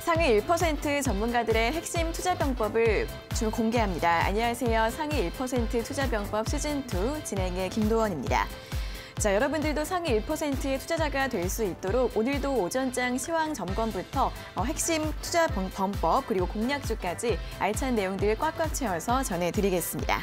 상위 1% 전문가들의 핵심 투자 방법을 공개합니다. 안녕하세요. 상위 1% 투자 방법 시즌2 진행의 김도원입니다. 자, 여러분들도 상위 1%의 투자자가 될 수 있도록 오늘도 오전장 시황 점검부터 핵심 투자 방법 그리고 공략주까지 알찬 내용들 꽉꽉 채워서 전해드리겠습니다.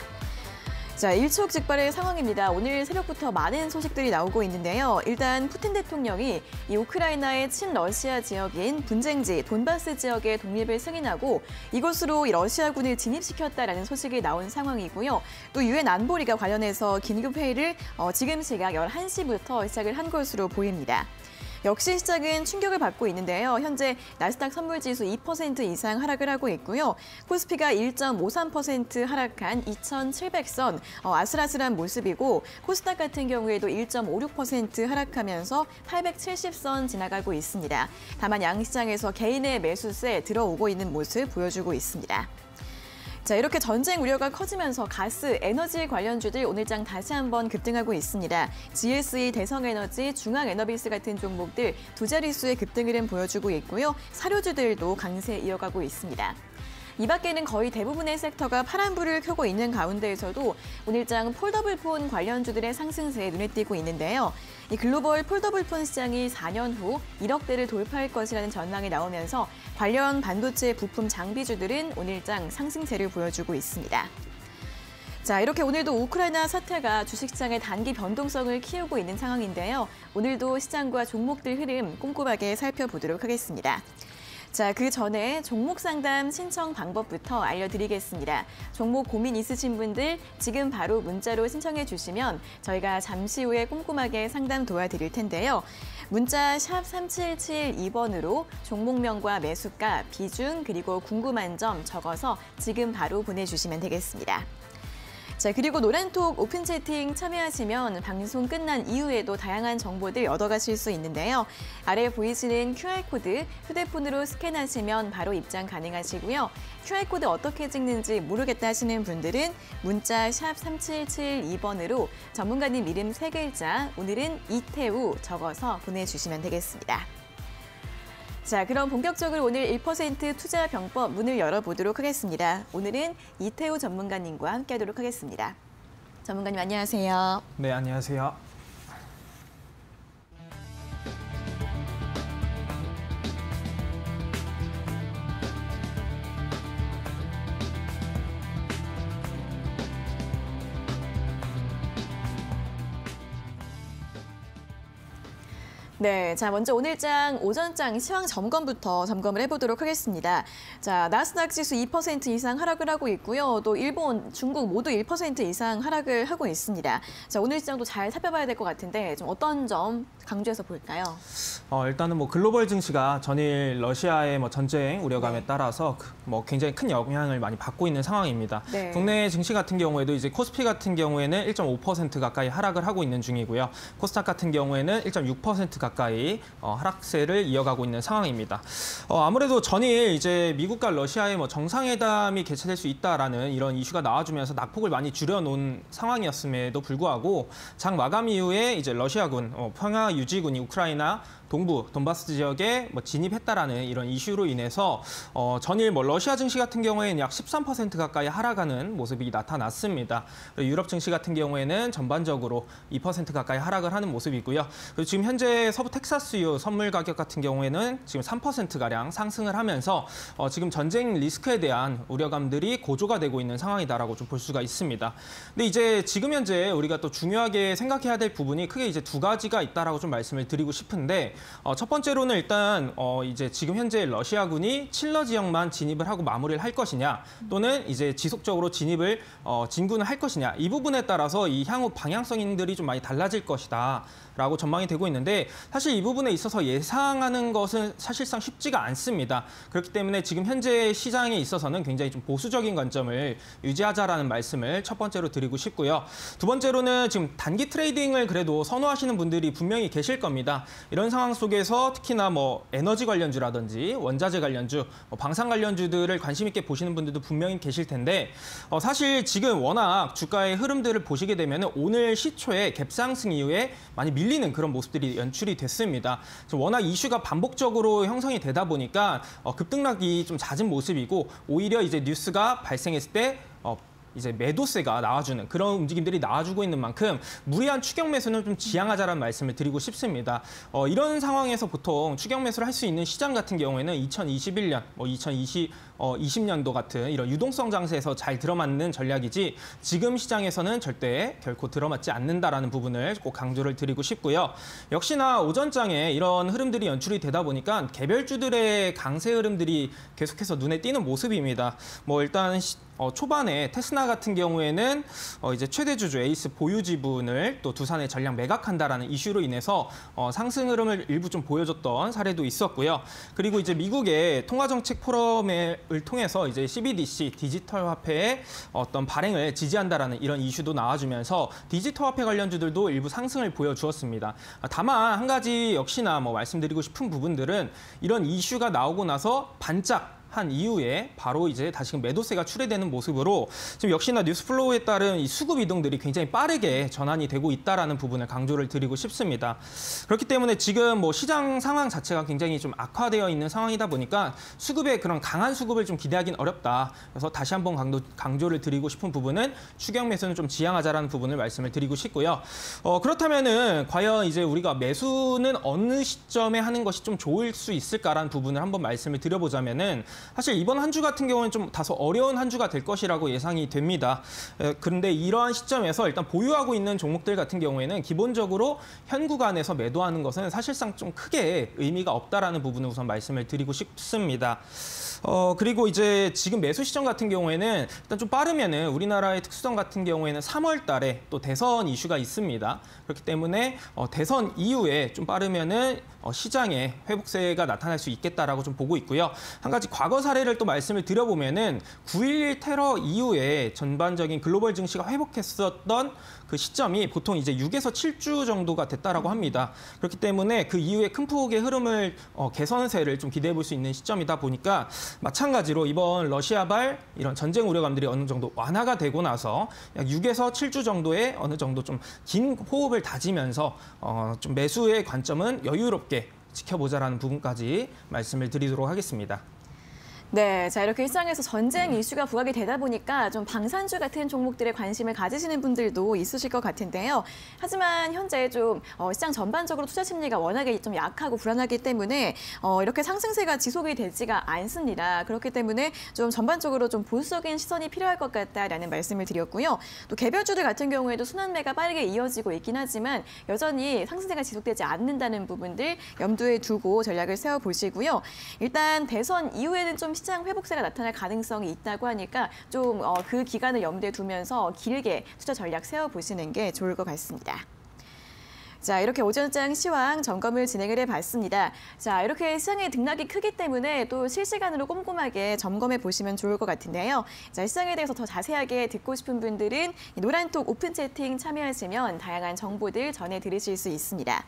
자, 일촉즉발의 상황입니다. 오늘 새벽부터 많은 소식들이 나오고 있는데요. 일단 푸틴 대통령이 이 우크라이나의 친러시아 지역인 분쟁지 돈바스 지역의 독립을 승인하고 이곳으로 러시아군을 진입시켰다라는 소식이 나온 상황이고요. 또 유엔 안보리가 관련해서 긴급회의를 지금 시각 11시부터 시작을 한 것으로 보입니다. 역시 시장은 충격을 받고 있는데요. 현재 나스닥 선물지수 2% 이상 하락을 하고 있고요. 코스피가 1.53% 하락한 2,700선, 아슬아슬한 모습이고 코스닥 같은 경우에도 1.56% 하락하면서 870선 지나가고 있습니다. 다만 양시장에서 개인의 매수세 들어오고 있는 모습 보여주고 있습니다. 자, 이렇게 전쟁 우려가 커지면서 가스, 에너지 관련주들 오늘장 다시 한번 급등하고 있습니다. GSE, 대성에너지, 중앙에너비스 같은 종목들 두 자릿수의 급등 흐름 보여주고 있고요. 사료주들도 강세 이어가고 있습니다. 이 밖에는 거의 대부분의 섹터가 파란불을 켜고 있는 가운데에서도 오늘장 폴더블폰 관련주들의 상승세에 눈에 띄고 있는데요. 이 글로벌 폴더블폰 시장이 4년 후 1억대를 돌파할 것이라는 전망이 나오면서 관련 반도체 부품 장비주들은 오늘장 상승세를 보여주고 있습니다. 자, 이렇게 오늘도 우크라이나 사태가 주식시장의 단기 변동성을 키우고 있는 상황인데요. 오늘도 시장과 종목들 흐름 꼼꼼하게 살펴보도록 하겠습니다. 자, 그 전에 종목 상담 신청 방법부터 알려드리겠습니다. 종목 고민 있으신 분들 지금 바로 문자로 신청해 주시면 저희가 잠시 후에 꼼꼼하게 상담 도와드릴 텐데요. 문자 샵 3772번으로 종목명과 매수가, 비중, 그리고 궁금한 점 적어서 지금 바로 보내주시면 되겠습니다. 자, 그리고 노란톡 오픈 채팅 참여하시면 방송 끝난 이후에도 다양한 정보들 얻어가실 수 있는데요. 아래 보이시는 QR코드 휴대폰으로 스캔하시면 바로 입장 가능하시고요. QR코드 어떻게 찍는지 모르겠다 하시는 분들은 문자 샵 3772번으로 전문가님 이름 3글자, 오늘은 이태우 적어서 보내주시면 되겠습니다. 자, 그럼 본격적으로 오늘 1% 투자 병법 문을 열어보도록 하겠습니다. 오늘은 이태우 전문가님과 함께하도록 하겠습니다. 전문가님 안녕하세요. 네, 안녕하세요. 네, 자, 먼저 오늘장 오전장 시황 점검부터 점검을 해보도록 하겠습니다. 자, 나스닥 지수 2% 이상 하락을 하고 있고요. 또 일본, 중국 모두 1% 이상 하락을 하고 있습니다. 자, 오늘 시장도 잘 살펴봐야 될 것 같은데 좀 어떤 점 강조해서 볼까요? 일단은 글로벌 증시가 전일 러시아의 전쟁 우려감에 따라서 굉장히 큰 영향을 많이 받고 있는 상황입니다. 네. 국내 증시 같은 경우에도 이제 코스피 같은 경우에는 1.5% 가까이 하락을 하고 있는 중이고요. 코스닥 같은 경우에는 1.6% 가까이 하락세를 이어가고 있는 상황입니다. 아무래도 전일 이제 미국과 러시아의 정상회담이 개최될 수 있다라는 이런 이슈가 나와주면서 낙폭을 많이 줄여놓은 상황이었음에도 불구하고 장 마감 이후에 이제 러시아군, 평화 유지군이 우크라이나 동부 돈바스 지역에 진입했다라는 이런 이슈로 인해서 전일 러시아 증시 같은 경우에는 약 13% 가까이 하락하는 모습이 나타났습니다. 유럽 증시 같은 경우에는 전반적으로 2% 가까이 하락을 하는 모습이고요. 그리고 지금 현재 서부 텍사스유 선물 가격 같은 경우에는 지금 3%가량 상승을 하면서 지금 전쟁 리스크에 대한 우려감들이 고조가 되고 있는 상황이다라고 좀 볼 수가 있습니다. 근데 이제 지금 현재 우리가 또 중요하게 생각해야 될 부분이 크게 이제 두 가지가 있다라고 좀 말씀을 드리고 싶은데 첫 번째로는 일단 이제 지금 현재 러시아군이 칠러 지역만 진입을 하고 마무리를 할 것이냐 또는 이제 지속적으로 진군을 할 것이냐 이 부분에 따라서 이 향후 방향성들이 좀 많이 달라질 것이다. 라고 전망이 되고 있는데 사실 이 부분에 있어서 예상하는 것은 사실상 쉽지가 않습니다. 그렇기 때문에 지금 현재 시장에 있어서는 굉장히 좀 보수적인 관점을 유지하자라는 말씀을 첫 번째로 드리고 싶고요. 두 번째로는 지금 단기 트레이딩을 그래도 선호하시는 분들이 분명히 계실 겁니다. 이런 상황 속에서 특히나 에너지 관련주라든지 원자재 관련주, 방산 관련주들을 관심 있게 보시는 분들도 분명히 계실 텐데 사실 지금 워낙 주가의 흐름들을 보시게 되면 오늘 시초에 갭상승 이후에 많이 밀 밀리는 그런 모습들이 연출이 됐습니다. 워낙 이슈가 반복적으로 형성이 되다 보니까 급등락이 좀 잦은 모습이고 오히려 이제 뉴스가 발생했을 때 이제 매도세가 나와주는 그런 움직임들이 나와주고 있는 만큼 무리한 추격 매수는 좀 지양하자라는 말씀을 드리고 싶습니다. 이런 상황에서 보통 추격 매수를 할 수 있는 시장 같은 경우에는 2021년, 2020년도 같은 이런 유동성 장세에서 잘 들어맞는 전략이지 지금 시장에서는 절대 결코 들어맞지 않는다라는 부분을 꼭 강조를 드리고 싶고요. 역시나 오전장에 이런 흐름들이 연출이 되다 보니까 개별주들의 강세 흐름들이 계속해서 눈에 띄는 모습입니다. 일단 초반에 테스라 같은 경우에는 이제 최대 주주 에이스 보유 지분을 또 두산에 전량 매각한다라는 이슈로 인해서 상승 흐름을 일부 좀 보여줬던 사례도 있었고요. 그리고 이제 미국의 통화정책 포럼을 통해서 이제 CBDC 디지털 화폐의 어떤 발행을 지지한다라는 이런 이슈도 나와주면서 디지털 화폐 관련주들도 일부 상승을 보여주었습니다. 다만 한 가지 역시나 말씀드리고 싶은 부분들은 이런 이슈가 나오고 나서 반짝 한 이후에 바로 이제 다시금 매도세가 출회되는 모습으로 지금 역시나 뉴스플로우에 따른 이 수급 이동들이 굉장히 빠르게 전환이 되고 있다라는 부분을 강조를 드리고 싶습니다. 그렇기 때문에 지금 시장 상황 자체가 굉장히 좀 악화되어 있는 상황이다 보니까 수급의 그런 강한 수급을 좀 기대하기는 어렵다. 그래서 다시 한번 강조를 드리고 싶은 부분은 추격 매수는 좀 지양하자라는 부분을 말씀을 드리고 싶고요. 그렇다면은 과연 이제 우리가 매수는 어느 시점에 하는 것이 좀 좋을 수 있을까라는 부분을 한번 말씀을 드려보자면은 사실 이번 한 주 같은 경우는 좀 다소 어려운 한 주가 될 것이라고 예상이 됩니다. 그런데 이러한 시점에서 일단 보유하고 있는 종목들 같은 경우에는 기본적으로 현 구간에서 매도하는 것은 사실상 좀 크게 의미가 없다라는 부분을 우선 말씀을 드리고 싶습니다. 그리고 이제 지금 매수 시점 같은 경우에는 일단 좀 빠르면은 우리나라의 특수성 같은 경우에는 3월 달에 또 대선 이슈가 있습니다. 그렇기 때문에 대선 이후에 좀 빠르면은 시장에 회복세가 나타날 수 있겠다라고 좀 보고 있고요. 한 가지 과거 사례를 또 말씀을 드려보면은 9.11 테러 이후에 전반적인 글로벌 증시가 회복했었던 그 시점이 보통 이제 6에서 7주 정도가 됐다라고 합니다. 그렇기 때문에 그 이후에 큰 폭의 흐름을 개선세를 좀 기대해 볼 수 있는 시점이다 보니까 마찬가지로 이번 러시아발 이런 전쟁 우려감들이 어느 정도 완화가 되고 나서 약 6에서 7주 정도의 어느 정도 좀 긴 호흡을 다지면서 좀 매수의 관점은 여유롭게 지켜보자라는 부분까지 말씀을 드리도록 하겠습니다. 네, 자 이렇게 일상에서 전쟁 이슈가 부각이 되다 보니까 좀 방산주 같은 종목들에 관심을 가지시는 분들도 있으실 것 같은데요. 하지만 현재 좀 시장 전반적으로 투자 심리가 워낙에 좀 약하고 불안하기 때문에 이렇게 상승세가 지속이 되지가 않습니다. 그렇기 때문에 좀 전반적으로 좀 보수적인 시선이 필요할 것 같다라는 말씀을 드렸고요. 또 개별주들 같은 경우에도 순환매가 빠르게 이어지고 있긴 하지만 여전히 상승세가 지속되지 않는다는 부분들 염두에 두고 전략을 세워보시고요. 일단 대선 이후에는 좀 시장 회복세가 나타날 가능성이 있다고 하니까 좀 그 기간을 염두에 두면서 길게 투자 전략 세워보시는 게 좋을 것 같습니다. 자, 이렇게 오전장 시황 점검을 진행을 해봤습니다. 자, 이렇게 시장의 등락이 크기 때문에 또 실시간으로 꼼꼼하게 점검해 보시면 좋을 것 같은데요. 자, 시장에 대해서 더 자세하게 듣고 싶은 분들은 노란톡 오픈 채팅 참여하시면 다양한 정보들 전해 들으실 수 있습니다.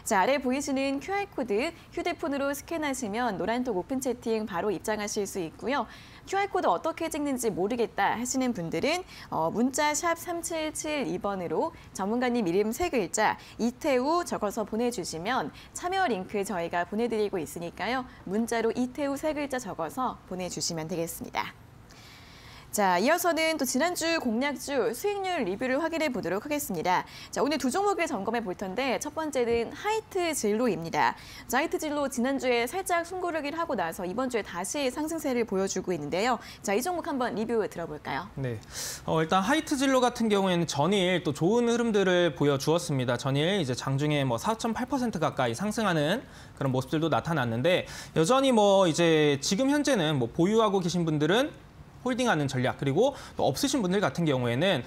자, 아래 보이시는 QR코드 휴대폰으로 스캔하시면 노란톡 오픈 채팅 바로 입장하실 수 있고요. QR코드 어떻게 찍는지 모르겠다 하시는 분들은 문자 샵 3772번으로 전문가님 이름 3글자 이태우 적어서 보내주시면 참여 링크 저희가 보내드리고 있으니까요. 문자로 이태우 3글자 적어서 보내주시면 되겠습니다. 자, 이어서는 또 지난주 공략주 수익률 리뷰를 확인해 보도록 하겠습니다. 자, 오늘 두 종목을 점검해 볼 텐데 첫 번째는 하이트 진로입니다. 자, 하이트 진로 지난주에 살짝 숨고르기를 하고 나서 이번 주에 다시 상승세를 보여주고 있는데요. 자, 이 종목 한번 리뷰 들어볼까요? 네, 일단 하이트 진로 같은 경우에는 전일 또 좋은 흐름들을 보여주었습니다. 전일 이제 장중에 4.8% 가까이 상승하는 그런 모습들도 나타났는데 여전히 이제 지금 현재는 보유하고 계신 분들은 홀딩하는 전략 그리고 또 없으신 분들 같은 경우에는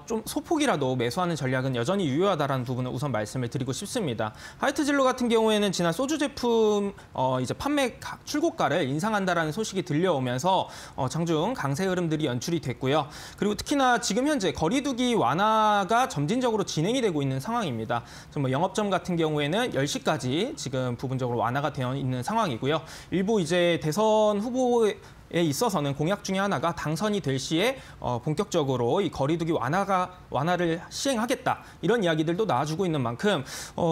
좀 소폭이라도 매수하는 전략은 여전히 유효하다라는 부분을 우선 말씀을 드리고 싶습니다. 하이트 진로 같은 경우에는 지난 소주 제품 이제 판매 출고가를 인상한다라는 소식이 들려오면서 장중 강세 흐름들이 연출이 됐고요. 그리고 특히나 지금 현재 거리두기 완화가 점진적으로 진행이 되고 있는 상황입니다. 영업점 같은 경우에는 10시까지 지금 부분적으로 완화가 되어 있는 상황이고요. 일부 이제 대선 후보 있어서는 공약 중에 하나가 당선이 될 시에 본격적으로 이 거리두기 완화를 시행하겠다 이런 이야기들도 나와주고 있는 만큼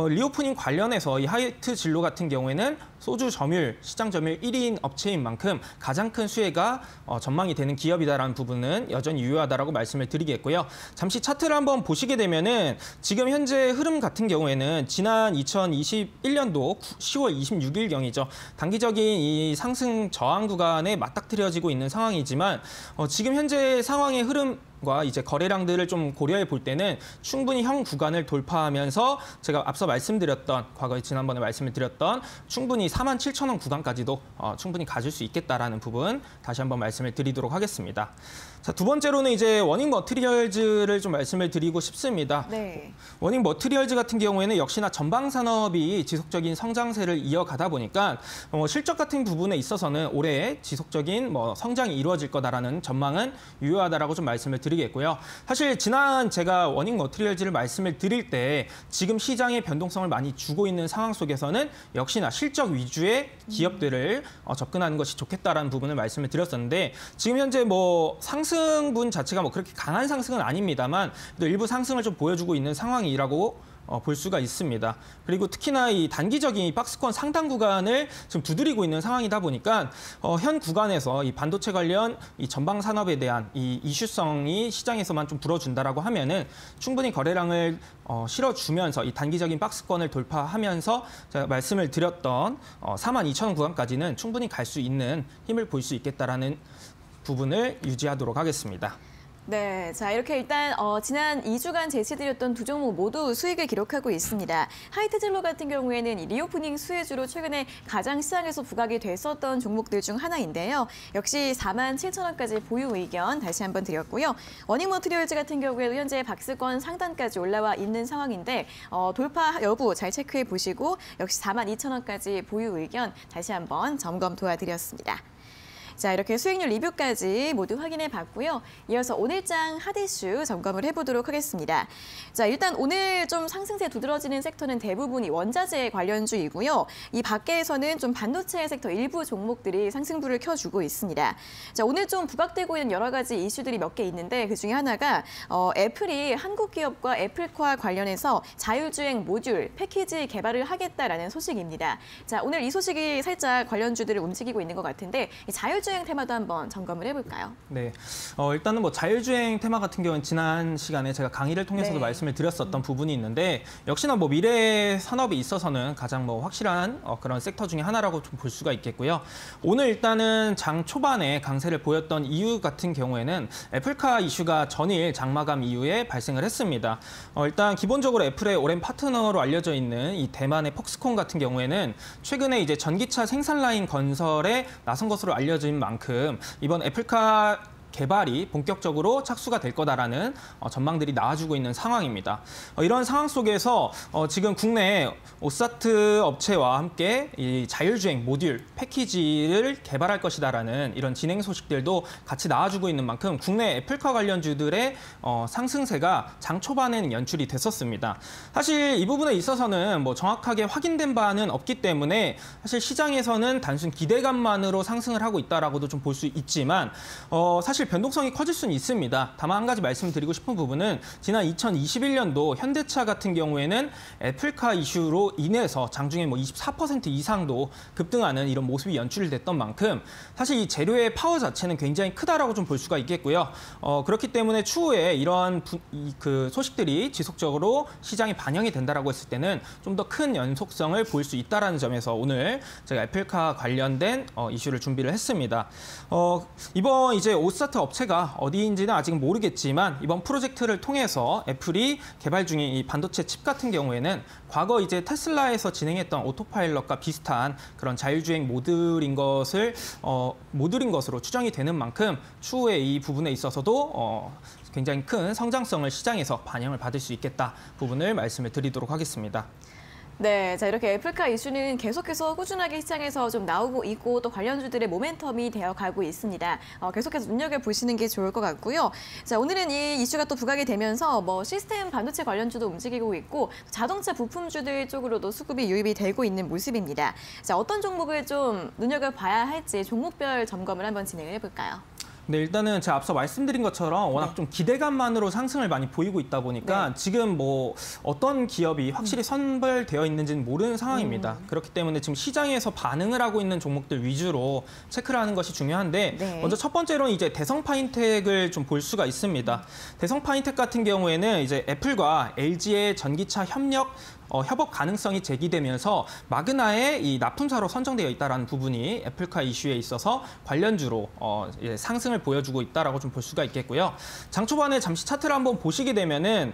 리오프닝 관련해서 이 하이트 진로 같은 경우에는 소주 점유율, 시장 점유율 1위인 업체인 만큼 가장 큰 수혜가 전망이 되는 기업이다라는 부분은 여전히 유효하다라고 말씀을 드리겠고요. 잠시 차트를 한번 보시게 되면은 지금 현재 흐름 같은 경우에는 지난 2021년도 10월 26일경이죠. 단기적인 이 상승 저항 구간에 맞닥뜨려지고 있는 상황이지만 지금 현재 상황의 흐름과 이제 거래량들을 좀 고려해 볼 때는 충분히 현 구간을 돌파하면서 제가 앞서 말씀드렸던 과거에 지난번에 말씀을 드렸던 충분히 47,000원 구간까지도 충분히 가질 수 있겠다라는 부분 다시 한번 말씀을 드리도록 하겠습니다. 자, 두 번째로는 이제 워닝 머티리얼즈를 좀 말씀을 드리고 싶습니다. 네. 워닝 머티리얼즈 같은 경우에는 역시나 전방 산업이 지속적인 성장세를 이어가다 보니까 실적 같은 부분에 있어서는 올해 지속적인 성장이 이루어질 거다라는 전망은 유효하다라고 좀 말씀을 드리겠고요. 사실 지난 제가 워닝 머티리얼즈를 말씀을 드릴 때 지금 시장의 변동성을 많이 주고 있는 상황 속에서는 역시나 실적 위주의 기업들을 접근하는 것이 좋겠다라는 부분을 말씀을 드렸었는데 지금 현재 상승분 자체가 그렇게 강한 상승은 아닙니다만 또 일부 상승을 좀 보여주고 있는 상황이라고 볼 수가 있습니다. 그리고 특히나 이 단기적인 박스권 상단 구간을 지금 두드리고 있는 상황이다 보니까 현 구간에서 이 반도체 관련 이 전방 산업에 대한 이 이슈성이 시장에서만 좀 불어준다라고 하면은 충분히 거래량을 실어주면서 이 단기적인 박스권을 돌파하면서 제가 말씀을 드렸던 42,000원 구간까지는 충분히 갈 수 있는 힘을 볼 수 있겠다라는 부분을 유지하도록 하겠습니다. 네, 자 이렇게 일단 지난 2주간 제시드렸던 두 종목 모두 수익을 기록하고 있습니다. 하이트진로 같은 경우에는 이 리오프닝 수혜주로 최근에 가장 시장에서 부각이 됐었던 종목들 중 하나인데요. 역시 47,000원까지 보유 의견 다시 한번 드렸고요. 워닝 머티리얼즈 같은 경우에도 현재 박스권 상단까지 올라와 있는 상황인데 돌파 여부 잘 체크해 보시고 역시 42,000원까지 보유 의견 다시 한번 점검 도와드렸습니다. 자, 이렇게 수익률 리뷰까지 모두 확인해 봤고요. 이어서 오늘장 핫이슈 점검을 해보도록 하겠습니다. 자, 일단 오늘 좀 상승세 두드러지는 섹터는 대부분이 원자재 관련주이고요. 이 밖에서는 좀 반도체 섹터 일부 종목들이 상승불을 켜주고 있습니다. 자, 오늘 좀 부각되고 있는 여러 가지 이슈들이 몇 개 있는데 그중에 하나가 애플이 한국 기업과 애플과 관련해서 자율주행 모듈 패키지 개발을 하겠다라는 소식입니다. 자, 오늘 이 소식이 살짝 관련주들을 움직이고 있는 것 같은데 이 자율주행 테마도 한번 점검을 해볼까요? 네, 일단은 자율주행 테마 같은 경우는 지난 시간에 제가 강의를 통해서도 말씀을 드렸었던 부분이 있는데 역시나 미래 산업에 있어서는 가장 확실한 그런 섹터 중에 하나라고 좀 볼 수가 있겠고요. 오늘 일단은 장 초반에 강세를 보였던 이유 같은 경우에는 애플카 이슈가 전일 장마감 이후에 발생을 했습니다. 일단 기본적으로 애플의 오랜 파트너로 알려져 있는 이 대만의 폭스콘 같은 경우에는 최근에 이제 전기차 생산 라인 건설에 나선 것으로 알려진 만큼 이번 애플카 개발이 본격적으로 착수가 될 거다라는 전망들이 나와주고 있는 상황입니다. 이런 상황 속에서 지금 국내 오사트 업체와 함께 이 자율주행 모듈 패키지를 개발할 것이다라는 이런 진행 소식들도 같이 나와주고 있는 만큼 국내 애플카 관련주들의 상승세가 장 초반에는 연출이 됐었습니다. 사실 이 부분에 있어서는 정확하게 확인된 바는 없기 때문에 사실 시장에서는 단순 기대감만으로 상승을 하고 있다라고도 좀 볼 수 있지만 사실 변동성이 커질 수는 있습니다. 다만 한 가지 말씀드리고 싶은 부분은 지난 2021년도 현대차 같은 경우에는 애플카 이슈로 인해서 장중에 24% 이상도 급등하는 이런 모습이 연출됐던 만큼 사실 이 재료의 파워 자체는 굉장히 크다라고 좀 볼 수가 있겠고요. 그렇기 때문에 추후에 이런 그 소식들이 지속적으로 시장에 반영이 된다라고 했을 때는 좀 더 큰 연속성을 볼 수 있다라는 점에서 오늘 제가 애플카 관련된 이슈를 준비를 했습니다. 이번 이제 오사트 업체가 어디인지는 아직은 모르겠지만 이번 프로젝트를 통해서 애플이 개발 중인 이 반도체 칩 같은 경우에는 과거 이제 테슬라에서 진행했던 오토파일럿과 비슷한 그런 자율주행 모듈인 것으로 추정이 되는 만큼 추후에 이 부분에 있어서도 굉장히 큰 성장성을 시장에서 반영을 받을 수 있겠다 부분을 말씀을 드리도록 하겠습니다. 네, 자 이렇게 애플카 이슈는 계속해서 꾸준하게 시장에서 좀 나오고 있고 또 관련주들의 모멘텀이 되어가고 있습니다. 계속해서 눈여겨보시는 게 좋을 것 같고요. 자 오늘은 이 이슈가 또 부각이 되면서 뭐 시스템 반도체 관련주도 움직이고 있고 자동차 부품주들 쪽으로도 수급이 유입이 되고 있는 모습입니다. 자 어떤 종목을 좀 눈여겨봐야 할지 종목별 점검을 한번 진행을 해볼까요? 네, 일단은 제가 앞서 말씀드린 것처럼 워낙 좀 기대감만으로 상승을 많이 보이고 있다 보니까 지금 뭐 어떤 기업이 확실히 선별되어 있는지는 모르는 상황입니다. 그렇기 때문에 지금 시장에서 반응을 하고 있는 종목들 위주로 체크를 하는 것이 중요한데 먼저 첫 번째로는 이제 대성 파인텍을 좀 볼 수가 있습니다. 대성 파인텍 같은 경우에는 이제 애플과 LG의 전기차 협업 가능성이 제기되면서 마그나의 이 납품사로 선정되어 있다는 부분이 애플카 이슈에 있어서 관련주로 상승을 보여주고 있다라고 좀 볼 수가 있겠고요. 장 초반에 잠시 차트를 한번 보시게 되면은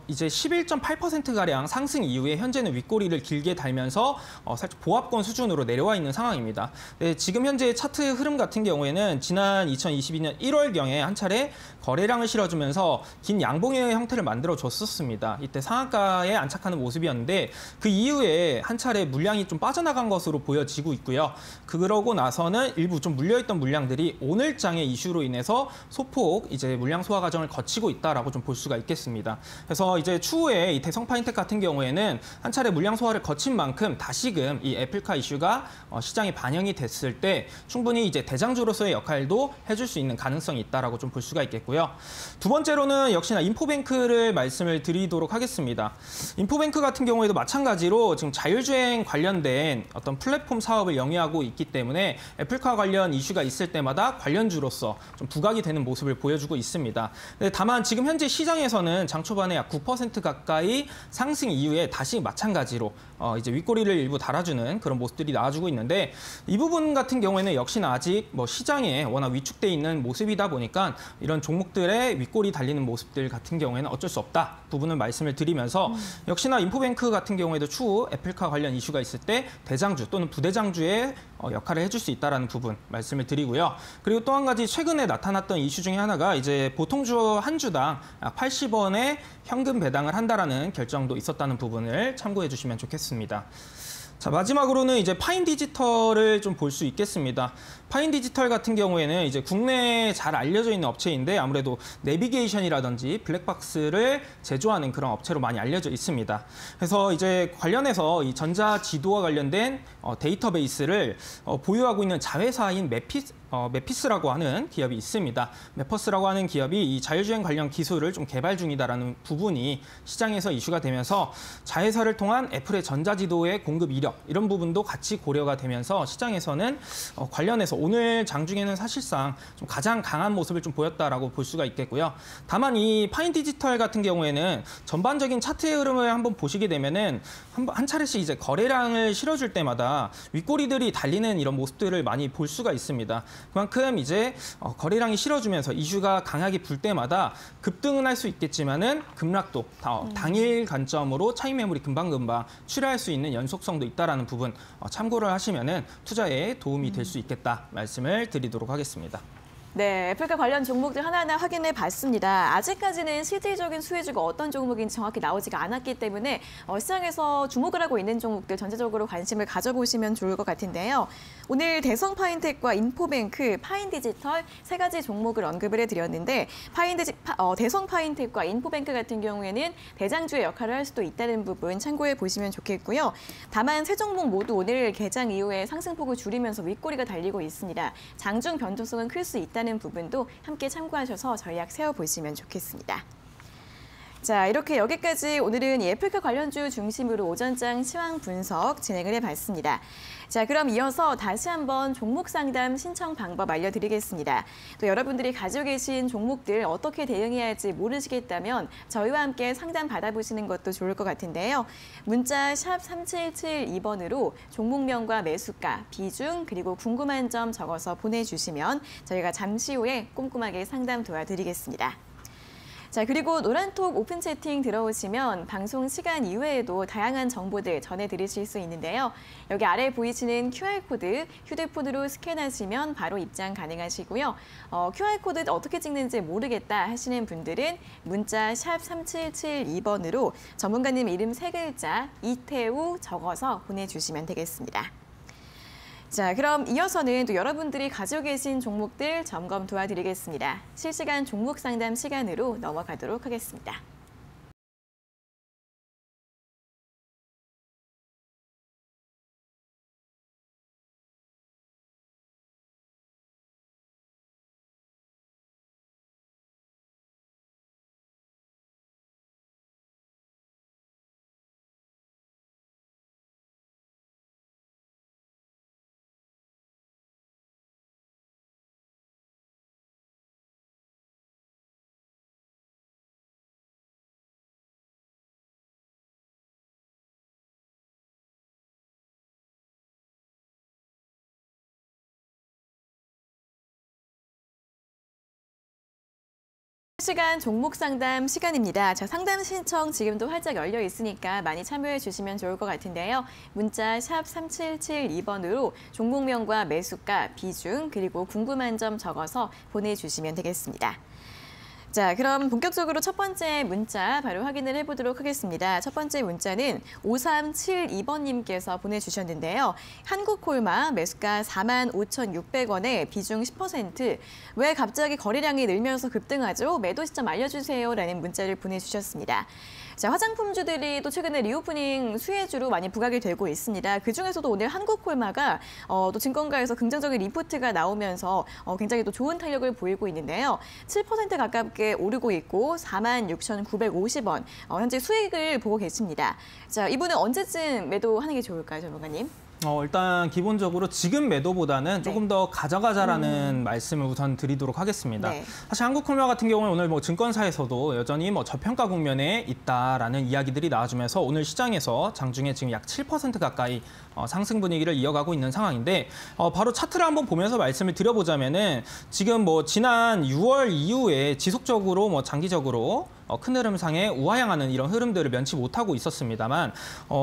이제 11.8%가량 상승 이후에 현재는 윗꼬리를 길게 달면서 살짝 보합권 수준으로 내려와 있는 상황입니다. 네, 지금 현재 차트 흐름 같은 경우에는 지난 2022년 1월경에 한 차례 거래량을 실어주면서 긴 양봉의 형태를 만들어줬었습니다. 이때 상한가에 안착하는 모습이었는데 그 이후에 한 차례 물량이 좀 빠져나간 것으로 보여지고 있고요. 그러고 나서는 일부 좀 물려있던 물량들이 오늘장의 이슈로 인해서 소폭 이제 물량 소화 과정을 거치고 있다라고 좀 볼 수가 있겠습니다. 그래서 이제 추후에 이 대성 파인텍 같은 경우에는 한 차례 물량 소화를 거친 만큼 다시금 이 애플카 이슈가 시장에 반영이 됐을 때 충분히 이제 대장주로서의 역할도 해줄 수 있는 가능성이 있다라고 좀 볼 수가 있겠고요. 두 번째로는 역시나 인포뱅크를 말씀을 드리도록 하겠습니다. 인포뱅크 같은 경우에도 마찬가지로 지금 자율주행 관련된 어떤 플랫폼 사업을 영위하고 있기 때문에 애플카 관련 이슈가 있을 때마다 관련주로서 좀 부각이 되는 모습을 보여주고 있습니다. 다만 지금 현재 시장에서는 장 초반에 약 9% 가까이 상승 이후에 다시 마찬가지로 이제 윗꼬리를 일부 달아주는 그런 모습들이 나와주고 있는데 이 부분 같은 경우에는 역시나 아직 뭐 시장에 워낙 위축돼 있는 모습이다 보니까 이런 종목들의 윗꼬리 달리는 모습들 같은 경우에는 어쩔 수 없다 부분을 말씀을 드리면서 역시나 인포뱅크 같은 경우에도 추후 애플카 관련 이슈가 있을 때 대장주 또는 부대장주의 역할을 해줄 수 있다는 부분 말씀을 드리고요. 그리고 또 한 가지 최근에 나타났던 이슈 중에 하나가 이제 보통주 한 주당 80원의 현금 배당을 한다라는 결정도 있었다는 부분을 참고해 주시면 좋겠습니다. 자, 마지막으로는 이제 파인디지털을 좀 볼 수 있겠습니다. 파인디지털 같은 경우에는 이제 국내에 잘 알려져 있는 업체인데 아무래도 내비게이션이라든지 블랙박스를 제조하는 그런 업체로 많이 알려져 있습니다. 그래서 이제 관련해서 이 전자지도와 관련된 데이터베이스를 보유하고 있는 자회사인 메피스라고 하는 기업이 있습니다. 메퍼스라고 하는 기업이 이 자율주행 관련 기술을 좀 개발 중이다라는 부분이 시장에서 이슈가 되면서 자회사를 통한 애플의 전자지도의 공급 이력 이런 부분도 같이 고려가 되면서 시장에서는 관련해서 오늘 장중에는 사실상 좀 가장 강한 모습을 좀 보였다라고 볼 수가 있겠고요. 다만 이 파인디지털 같은 경우에는 전반적인 차트의 흐름을 한번 보시게 되면은 한 차례씩 이제 거래량을 실어줄 때마다 윗꼬리들이 달리는 이런 모습들을 많이 볼 수가 있습니다. 그만큼 이제 거래량이 실어주면서 이슈가 강하게 불 때마다 급등은 할 수 있겠지만은 급락도 당일 관점으로 차익 매물이 금방금방 출하할 수 있는 연속성도 있다라는 부분 참고를 하시면은 투자에 도움이 될 수 있겠다 말씀을 드리도록 하겠습니다. 네, 애플카 관련 종목들 하나하나 확인해 봤습니다. 아직까지는 실질적인 수혜주가 어떤 종목인지 정확히 나오지가 않았기 때문에 시장에서 주목을 하고 있는 종목들 전체적으로 관심을 가져보시면 좋을 것 같은데요. 오늘 대성 파인텍과 인포뱅크, 파인디지털 세 가지 종목을 언급을 해드렸는데 대성 파인텍과 인포뱅크 같은 경우에는 대장주의 역할을 할 수도 있다는 부분 참고해 보시면 좋겠고요. 다만 세 종목 모두 오늘 개장 이후에 상승폭을 줄이면서 윗꼬리가 달리고 있습니다. 장중 변동성은 클 수 있다는 부분도 함께 참고하셔서 전략 세워보시면 좋겠습니다. 자, 이렇게 여기까지 오늘은 이 애플카 관련주 중심으로 오전장 시황 분석 진행을 해봤습니다. 자, 그럼 이어서 다시 한번 종목 상담 신청 방법 알려드리겠습니다. 또 여러분들이 가지고 계신 종목들 어떻게 대응해야 할지 모르시겠다면 저희와 함께 상담 받아보시는 것도 좋을 것 같은데요. 문자 샵 3772번으로 종목명과 매수가, 비중, 그리고 궁금한 점 적어서 보내주시면 저희가 잠시 후에 꼼꼼하게 상담 도와드리겠습니다. 자, 그리고 노란톡 오픈 채팅 들어오시면 방송 시간 이외에도 다양한 정보들 전해드리실 수 있는데요. 여기 아래 보이시는 QR코드 휴대폰으로 스캔하시면 바로 입장 가능하시고요. QR코드 어떻게 찍는지 모르겠다 하시는 분들은 문자 샵 3772번으로 전문가님 이름 3글자 이태우 적어서 보내주시면 되겠습니다. 자, 그럼 이어서는 또 여러분들이 가지고 계신 종목들 점검 도와드리겠습니다. 실시간 종목 상담 시간으로 넘어가도록 하겠습니다. 실시간 종목 상담 시간입니다. 자, 상담 신청 지금도 활짝 열려 있으니까 많이 참여해 주시면 좋을 것 같은데요. 문자 샵 3772번으로 종목명과 매수가, 비중, 그리고 궁금한 점 적어서 보내주시면 되겠습니다. 자, 그럼 본격적으로 첫 번째 문자 바로 확인을 해보도록 하겠습니다. 첫 번째 문자는 5372번님께서 보내주셨는데요. 한국콜마 매수가 45,600원에 비중 10%. 왜 갑자기 거래량이 늘면서 급등하죠? 매도 시점 알려주세요. 라는 문자를 보내주셨습니다. 자, 화장품주들이 또 최근에 리오프닝 수혜주로 많이 부각이 되고 있습니다. 그중에서도 오늘 한국콜마가 또 증권가에서 긍정적인 리포트가 나오면서 굉장히 또 좋은 탄력을 보이고 있는데요. 7% 가깝게 오르고 있고 46,950원 현재 수익을 보고 계십니다. 자, 이분은 언제쯤 매도하는 게 좋을까요, 전문가님? 일단 기본적으로 지금 매도보다는 조금 더 가져가자라는 말씀을 우선 드리도록 하겠습니다. 네. 사실 한국콜마 같은 경우는 오늘 뭐 증권사에서도 여전히 뭐 저평가 국면에 있다라는 이야기들이 나와주면서 오늘 시장에서 장중에 지금 약 7% 가까이 상승 분위기를 이어가고 있는 상황인데 바로 차트를 한번 보면서 말씀을 드려보자면은 지금 뭐 지난 6월 이후에 지속적으로 뭐 장기적으로 큰 흐름상에 우하향하는 이런 흐름들을 면치 못하고 있었습니다만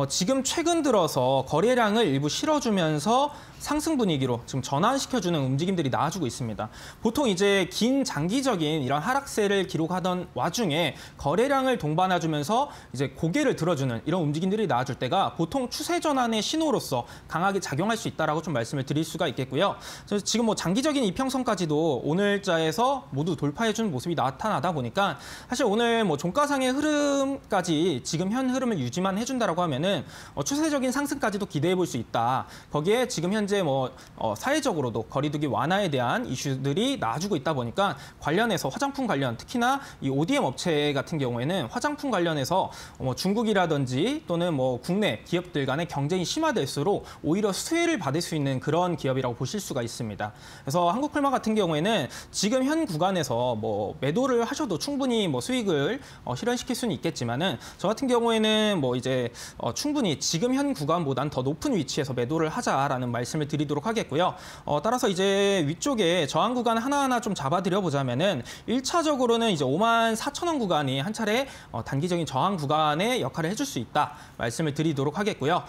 지금 최근 들어서 거래량을 일부 실어주면서 상승 분위기로 지금 전환시켜주는 움직임들이 나와주고 있습니다. 보통 이제 긴 장기적인 이런 하락세를 기록하던 와중에 거래량을 동반해주면서 이제 고개를 들어주는 이런 움직임들이 나와줄 때가 보통 추세 전환의 신호로서 강하게 작용할 수 있다라고 좀 말씀을 드릴 수가 있겠고요. 그래서 지금 뭐 장기적인 이평선까지도 오늘자에서 모두 돌파해준 모습이 나타나다 보니까 사실 오늘 뭐 종가상의 흐름까지 지금 현 흐름을 유지만 해준다라고 하면은 추세적인 상승까지도 기대해 볼 수 있다. 거기에 지금 현재 뭐 사회적으로도 거리두기 완화에 대한 이슈들이 나와주고 있다 보니까 관련해서 화장품 관련 특히나 이 ODM 업체 같은 경우에는 화장품 관련해서 뭐 중국이라든지 또는 뭐 국내 기업들 간의 경쟁이 심화될수록 오히려 수혜를 받을 수 있는 그런 기업이라고 보실 수가 있습니다. 그래서 한국콜마 같은 경우에는 지금 현 구간에서 뭐 매도를 하셔도 충분히 뭐 수익을 실현시킬 수는 있겠지만은 저 같은 경우에는 뭐 이제 충분히 지금 현 구간보단 더 높은 위치에서 매도를 하자라는 말씀을 드리도록 하겠고요. 따라서 이제 위쪽에 저항 구간 하나하나 좀 잡아드려 보자면은 1차적으로는 이제 54,000원 구간이 한 차례 단기적인 저항 구간의 역할을 해줄 수 있다 말씀을 드리도록 하겠고요.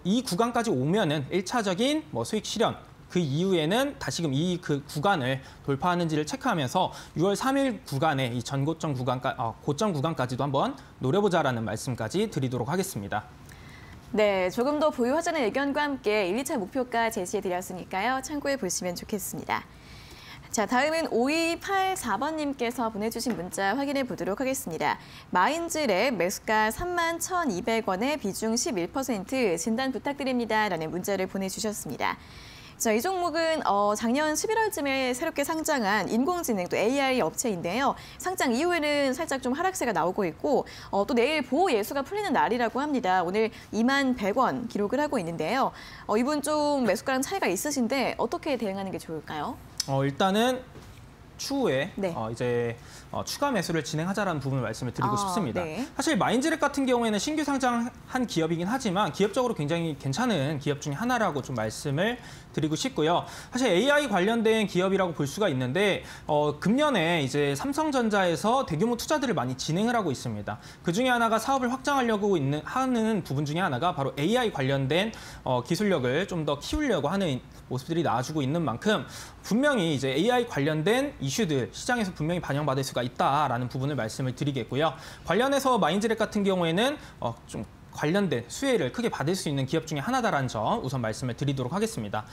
이 구간까지 오면은 1차적인 뭐 수익 실현. 그 이후에는 다시금 이 그 구간을 돌파하는지를 체크하면서 6월 3일 구간의 이 전고점 고점 구간까지도 한번 노려보자라는 말씀까지 드리도록 하겠습니다. 네, 조금 더 보유하자는 의견과 함께 1, 2차 목표가 제시해드렸으니까요. 참고해 보시면 좋겠습니다. 자, 다음은 5284번님께서 보내주신 문자 확인해 보도록 하겠습니다. 마인즈랩 매수가 31,200원에 비중 11% 진단 부탁드립니다. 라는 문자를 보내주셨습니다. 자, 이 종목은 작년 11월쯤에 새롭게 상장한 인공지능 또 AI 업체인데요. 상장 이후에는 살짝 좀 하락세가 나오고 있고 또 내일 보호 예수가 풀리는 날이라고 합니다. 오늘 21,100원 기록을 하고 있는데요. 이분 좀 매수가랑 차이가 있으신데 어떻게 대응하는 게 좋을까요? 일단은 추후에 네. 이제 추가 매수를 진행하자라는 부분을 말씀을 드리고 싶습니다. 네. 사실 마인즈랩 같은 경우에는 신규 상장한 기업이긴 하지만 기업적으로 굉장히 괜찮은 기업 중에 하나라고 좀 말씀을 드리고 싶고요. 사실 AI 관련된 기업이라고 볼 수가 있는데 금년에 이제 삼성전자에서 대규모 투자들을 많이 진행을 하고 있습니다. 그 중에 하나가 사업을 확장하려고 하는 부분 중에 하나가 바로 AI 관련된 기술력을 좀 더 키우려고 하는 모습들이 나와주고 있는 만큼 분명히 이제 AI 관련된 이슈들 시장에서 분명히 반영받을 수가 있다라는 부분을 말씀을 드리겠고요. 관련해서 마인드랩 같은 경우에는 좀 관련된 수혜를 크게 받을 수 있는 기업 중에 하나다라는 점 우선 말씀을 드리도록 하겠습니다.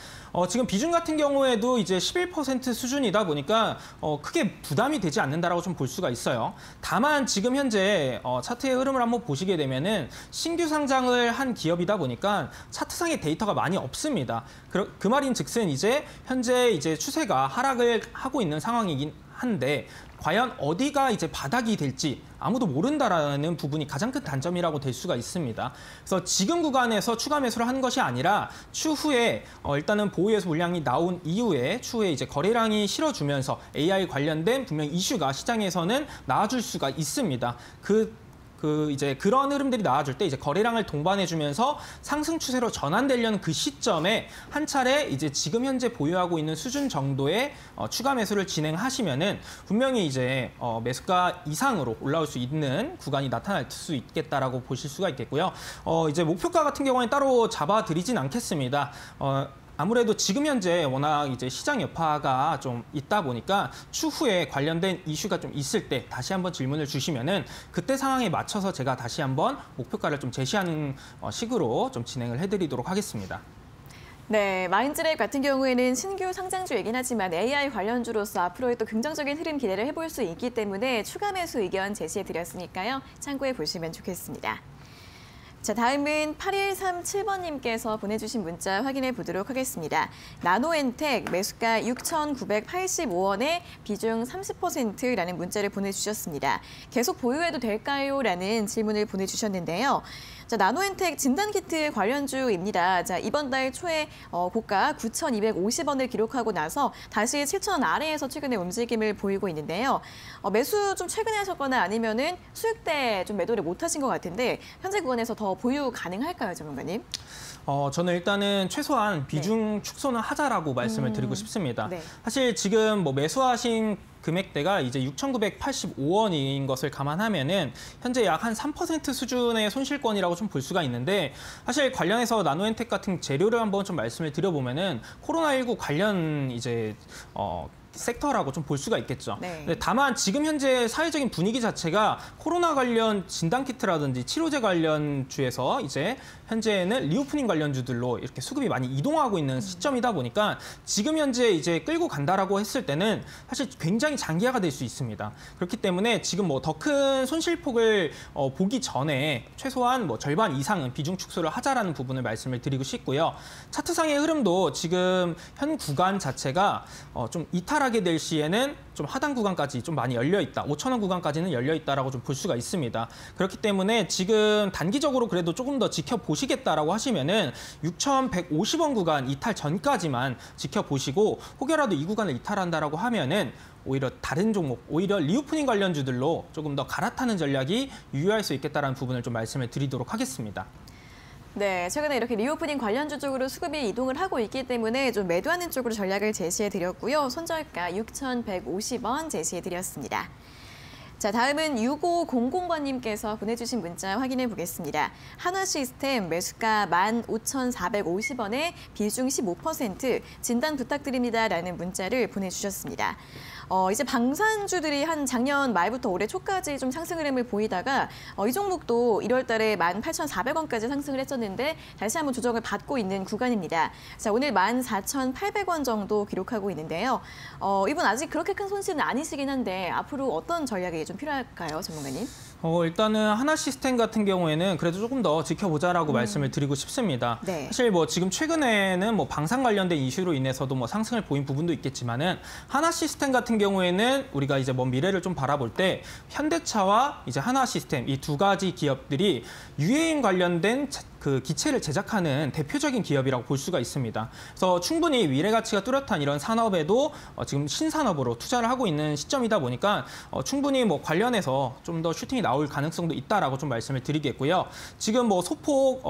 지금 비중 같은 경우에도 이제 11% 수준이다 보니까 크게 부담이 되지 않는다라고 좀 볼 수가 있어요. 다만 지금 현재 차트의 흐름을 한번 보시게 되면은 신규 상장을 한 기업이다 보니까 차트상의 데이터가 많이 없습니다. 그 말인즉슨 이제 현재 이제 추세가 하락을 하고 있는 상황이긴 한데 과연 어디가 이제 바닥이 될지 아무도 모른다라는 부분이 가장 큰 단점이라고 될 수가 있습니다. 그래서 지금 구간에서 추가 매수를 한 것이 아니라 추후에 일단은 보유해서 물량이 나온 이후에 추후에 이제 거래량이 실어주면서 AI 관련된 분명 이슈가 시장에서는 나와줄 수가 있습니다. 이제 그런 흐름들이 나와줄 때 이제 거래량을 동반해주면서 상승 추세로 전환되려는 그 시점에 한 차례 이제 지금 현재 보유하고 있는 수준 정도의 추가 매수를 진행하시면은 분명히 이제 매수가 이상으로 올라올 수 있는 구간이 나타날 수 있겠다라고 보실 수가 있겠고요. 이제 목표가 같은 경우에는 따로 잡아드리진 않겠습니다. 아무래도 지금 현재 워낙 이제 시장 여파가 좀 있다 보니까 추후에 관련된 이슈가 좀 있을 때 다시 한번 질문을 주시면은 그때 상황에 맞춰서 제가 다시 한번 목표가를 좀 제시하는 식으로 좀 진행을 해드리도록 하겠습니다. 네, 마인드랩 같은 경우에는 신규 상장주이긴 하지만 AI 관련주로서 앞으로의 또 긍정적인 흐름 기대를 해볼 수 있기 때문에 추가 매수 의견 제시해드렸으니까요. 참고해 보시면 좋겠습니다. 자, 다음은 8137번님께서 보내주신 문자 확인해 보도록 하겠습니다. 나노엔텍 매수가 6,985원에 비중 30%라는 문자를 보내주셨습니다. 계속 보유해도 될까요? 라는 질문을 보내주셨는데요. 자, 나노엔텍 진단키트 관련주입니다. 자, 이번 달 초에 고가 9,250원을 기록하고 나서 다시 7,000원 아래에서 최근에 움직임을 보이고 있는데요. 매수 좀 최근에 하셨거나 아니면은 수익 때 좀 매도를 못 하신 것 같은데 현재 구간에서 더 보유 가능할까요, 전문가님? 저는 일단은 최소한 비중 축소는 하자라고 말씀을 드리고 싶습니다. 네. 사실 지금 뭐 매수하신 금액대가 이제 6,985원인 것을 감안하면은 현재 약 한 3% 수준의 손실권이라고 좀 볼 수가 있는데 사실 관련해서 나노엔텍 같은 재료를 한번 좀 말씀을 드려보면은 코로나19 관련 이제 섹터라고 좀 볼 수가 있겠죠. 네. 다만 지금 현재 사회적인 분위기 자체가 코로나 관련 진단키트라든지 치료제 관련주에서 이제 현재는 리오프닝 관련주들로 이렇게 수급이 많이 이동하고 있는 시점이다 보니까 지금 현재 이제 끌고 간다라고 했을 때는 사실 굉장히 장기화가 될 수 있습니다. 그렇기 때문에 지금 뭐 더 큰 손실폭을 보기 전에 최소한 뭐 절반 이상은 비중 축소를 하자라는 부분을 말씀을 드리고 싶고요. 차트상의 흐름도 지금 현 구간 자체가 좀 이탈하게 될 시에는 좀 하단 구간까지 좀 많이 열려 있다. 5,000원 구간까지는 열려 있다라고 좀 볼 수가 있습니다. 그렇기 때문에 지금 단기적으로 그래도 조금 더 지켜보시겠다라고 하시면은 6,150원 구간 이탈 전까지만 지켜보시고 혹여라도 이 구간을 이탈한다라고 하면은 오히려 다른 종목, 오히려 리오프닝 관련주들로 조금 더 갈아타는 전략이 유효할 수 있겠다는 부분을 좀 말씀을 드리도록 하겠습니다. 네, 최근에 이렇게 리오프닝 관련주 쪽으로 수급이 이동을 하고 있기 때문에 좀 매도하는 쪽으로 전략을 제시해드렸고요. 손절가 6,150원 제시해드렸습니다. 자, 다음은 6500번님께서 보내주신 문자 확인해 보겠습니다. 한화시스템 매수가 15,450원에 비중 15% 진단 부탁드립니다라는 문자를 보내주셨습니다. 이제 방산주들이 한 작년 말부터 올해 초까지 좀 상승 흐름을 보이다가 이 종목도 1월 달에 18,400원까지 상승을 했었는데 다시 한번 조정을 받고 있는 구간입니다. 자, 오늘 14,800원 정도 기록하고 있는데요. 이분 아직 그렇게 큰 손실은 아니시긴 한데 앞으로 어떤 전략이 좀 필요할까요, 전문가님? 일단은 하나시스템 같은 경우에는 그래도 조금 더 지켜보자라고 말씀을 드리고 싶습니다. 네. 사실 뭐 지금 최근에는 뭐 방산 관련된 이슈로 인해서도 뭐 상승을 보인 부분도 있겠지만은 하나시스템 같은 경우에는 우리가 이제 먼 미래를 좀 바라볼 때 현대차와 이제 하나시스템 이 두 가지 기업들이 유해인 관련된 그 기체를 제작하는 대표적인 기업이라고 볼 수가 있습니다. 그래서 충분히 미래 가치가 뚜렷한 이런 산업에도 지금 신산업으로 투자를 하고 있는 시점이다 보니까 충분히 뭐 관련해서 좀 더 슈팅이 나올 가능성도 있다라고 좀 말씀을 드리겠고요. 지금 뭐 소폭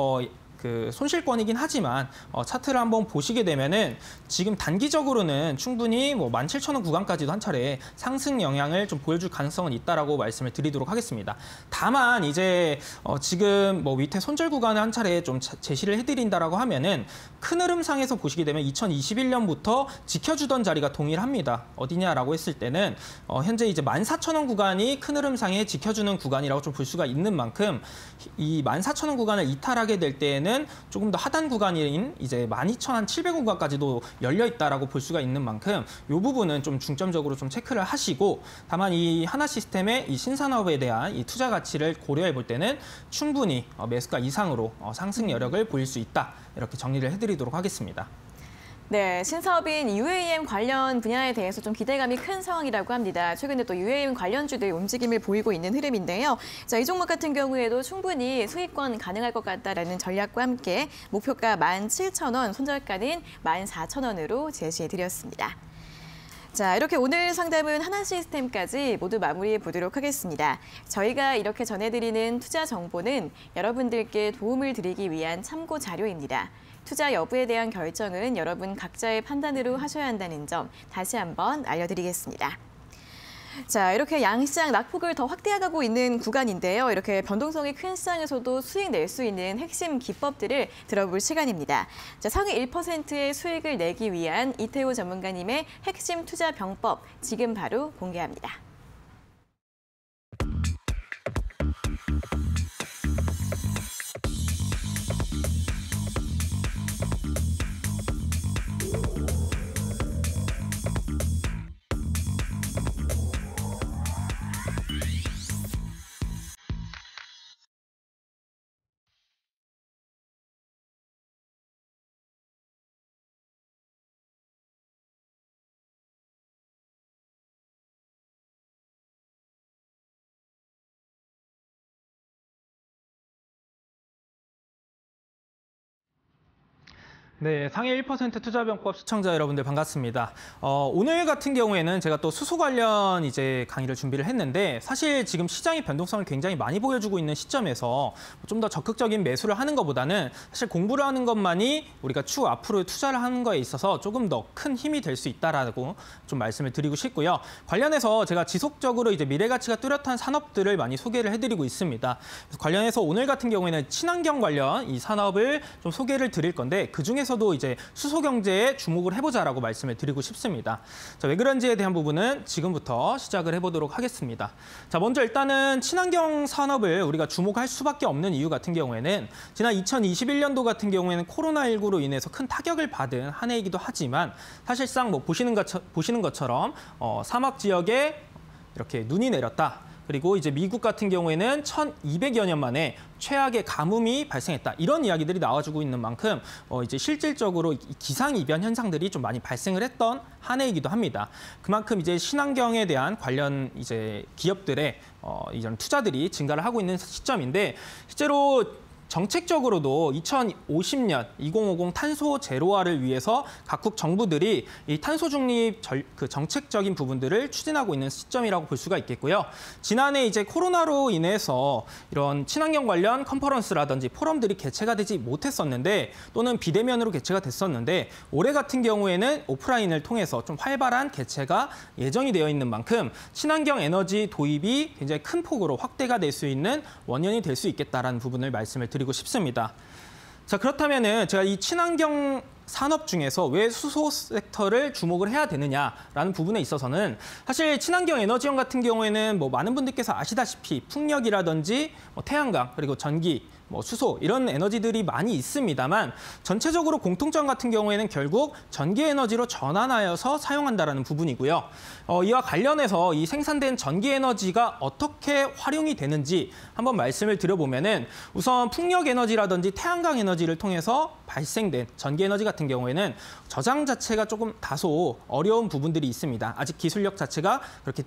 그 손실권이긴 하지만 차트를 한번 보시게 되면은 지금 단기적으로는 충분히 뭐 17,000원 구간까지도 한 차례 상승 영향을 좀 보여줄 가능성은 있다라고 말씀을 드리도록 하겠습니다. 다만 이제 지금 뭐 밑에 손절 구간을 한 차례 좀 제시를 해드린다라고 하면은 큰 흐름상에서 보시게 되면 2021년부터 지켜주던 자리가 동일합니다. 어디냐라고 했을 때는 현재 이제 14,000원 구간이 큰 흐름상에 지켜주는 구간이라고 좀 볼 수가 있는 만큼 이 14,000원 구간을 이탈하게 될 때에는 조금 더 하단 구간인 이제 12,700원 구간까지도 열려 있다라고 볼 수가 있는 만큼 이 부분은 좀 중점적으로 좀 체크를 하시고 다만 이 하나 시스템의 이 신산업에 대한 이 투자 가치를 고려해 볼 때는 충분히 매수가 이상으로 상승 여력을 보일 수 있다. 이렇게 정리를 해드리도록 하겠습니다. 네, 신사업인 UAM 관련 분야에 대해서 좀 기대감이 큰 상황이라고 합니다. 최근에 또 UAM 관련주들 움직임을 보이고 있는 흐름인데요. 자, 이 종목 같은 경우에도 충분히 수익권 가능할 것 같다라는 전략과 함께 목표가 17,000원, 손절가는 14,000원으로 제시해드렸습니다. 자, 이렇게 오늘 상담은 하나시스템까지 모두 마무리해 보도록 하겠습니다. 저희가 이렇게 전해드리는 투자 정보는 여러분들께 도움을 드리기 위한 참고 자료입니다. 투자 여부에 대한 결정은 여러분 각자의 판단으로 하셔야 한다는 점 다시 한번 알려드리겠습니다. 자, 이렇게 양시장 낙폭을 더 확대해가고 있는 구간인데요. 이렇게 변동성이 큰 시장에서도 수익 낼 수 있는 핵심 기법들을 들어볼 시간입니다. 자, 상위 1%의 수익을 내기 위한 이태호 전문가님의 핵심 투자 병법 지금 바로 공개합니다. 네, 상해 1% 투자병법 시청자 여러분들 반갑습니다. 오늘 같은 경우에는 제가 또 수소 관련 이제 강의를 준비를 했는데 사실 지금 시장의 변동성을 굉장히 많이 보여주고 있는 시점에서 좀 더 적극적인 매수를 하는 것보다는 사실 공부를 하는 것만이 우리가 추후 앞으로 투자를 하는 거에 있어서 조금 더 큰 힘이 될 수 있다라고 좀 말씀을 드리고 싶고요. 관련해서 제가 지속적으로 이제 미래 가치가 뚜렷한 산업들을 많이 소개를 해드리고 있습니다. 그래서 관련해서 오늘 같은 경우에는 친환경 관련 이 산업을 좀 소개를 드릴 건데 그중에서도 이제 수소 경제에 주목을 해보자라고 말씀을 드리고 싶습니다. 자, 왜 그런지에 대한 부분은 지금부터 시작을 해보도록 하겠습니다. 자, 먼저 일단은 친환경 산업을 우리가 주목할 수밖에 없는 이유 같은 경우에는 지난 2021년도 같은 경우에는 코로나19로 인해서 큰 타격을 받은 한 해이기도 하지만 사실상 뭐 보시는 것처럼 사막 지역에 이렇게 눈이 내렸다. 그리고 이제 미국 같은 경우에는 1200여 년 만에 최악의 가뭄이 발생했다. 이런 이야기들이 나와주고 있는 만큼 이제 실질적으로 기상이변 현상들이 좀 많이 발생을 했던 한 해이기도 합니다. 그만큼 이제 친환경에 대한 관련 이제 기업들의 이런 투자들이 증가를 하고 있는 시점인데 실제로 정책적으로도 2050년 2050 탄소 제로화를 위해서 각국 정부들이 이 탄소 중립 그 정책적인 부분들을 추진하고 있는 시점이라고 볼 수가 있겠고요. 지난해 이제 코로나로 인해서 이런 친환경 관련 컨퍼런스라든지 포럼들이 개최가 되지 못했었는데 또는 비대면으로 개최가 됐었는데 올해 같은 경우에는 오프라인을 통해서 좀 활발한 개최가 예정이 되어 있는 만큼 친환경 에너지 도입이 굉장히 큰 폭으로 확대가 될 수 있는 원년이 될 수 있겠다라는 부분을 말씀을 드리고 싶습니다. 자, 그렇다면은 제가 이 친환경 산업 중에서 왜 수소 섹터를 주목을 해야 되느냐라는 부분에 있어서는 사실 친환경 에너지원 같은 경우에는 뭐 많은 분들께서 아시다시피 풍력이라든지 태양광 그리고 전기 수소 이런 에너지들이 많이 있습니다만 전체적으로 공통점 같은 경우에는 결국 전기 에너지로 전환하여서 사용한다라는 부분이고요. 이와 관련해서 이 생산된 전기 에너지가 어떻게 활용이 되는지 한번 말씀을 드려보면은 우선 풍력 에너지라든지 태양광 에너지를 통해서 발생된 전기 에너지 같은 경우에는 저장 자체가 조금 다소 어려운 부분들이 있습니다. 아직 기술력 자체가 그렇게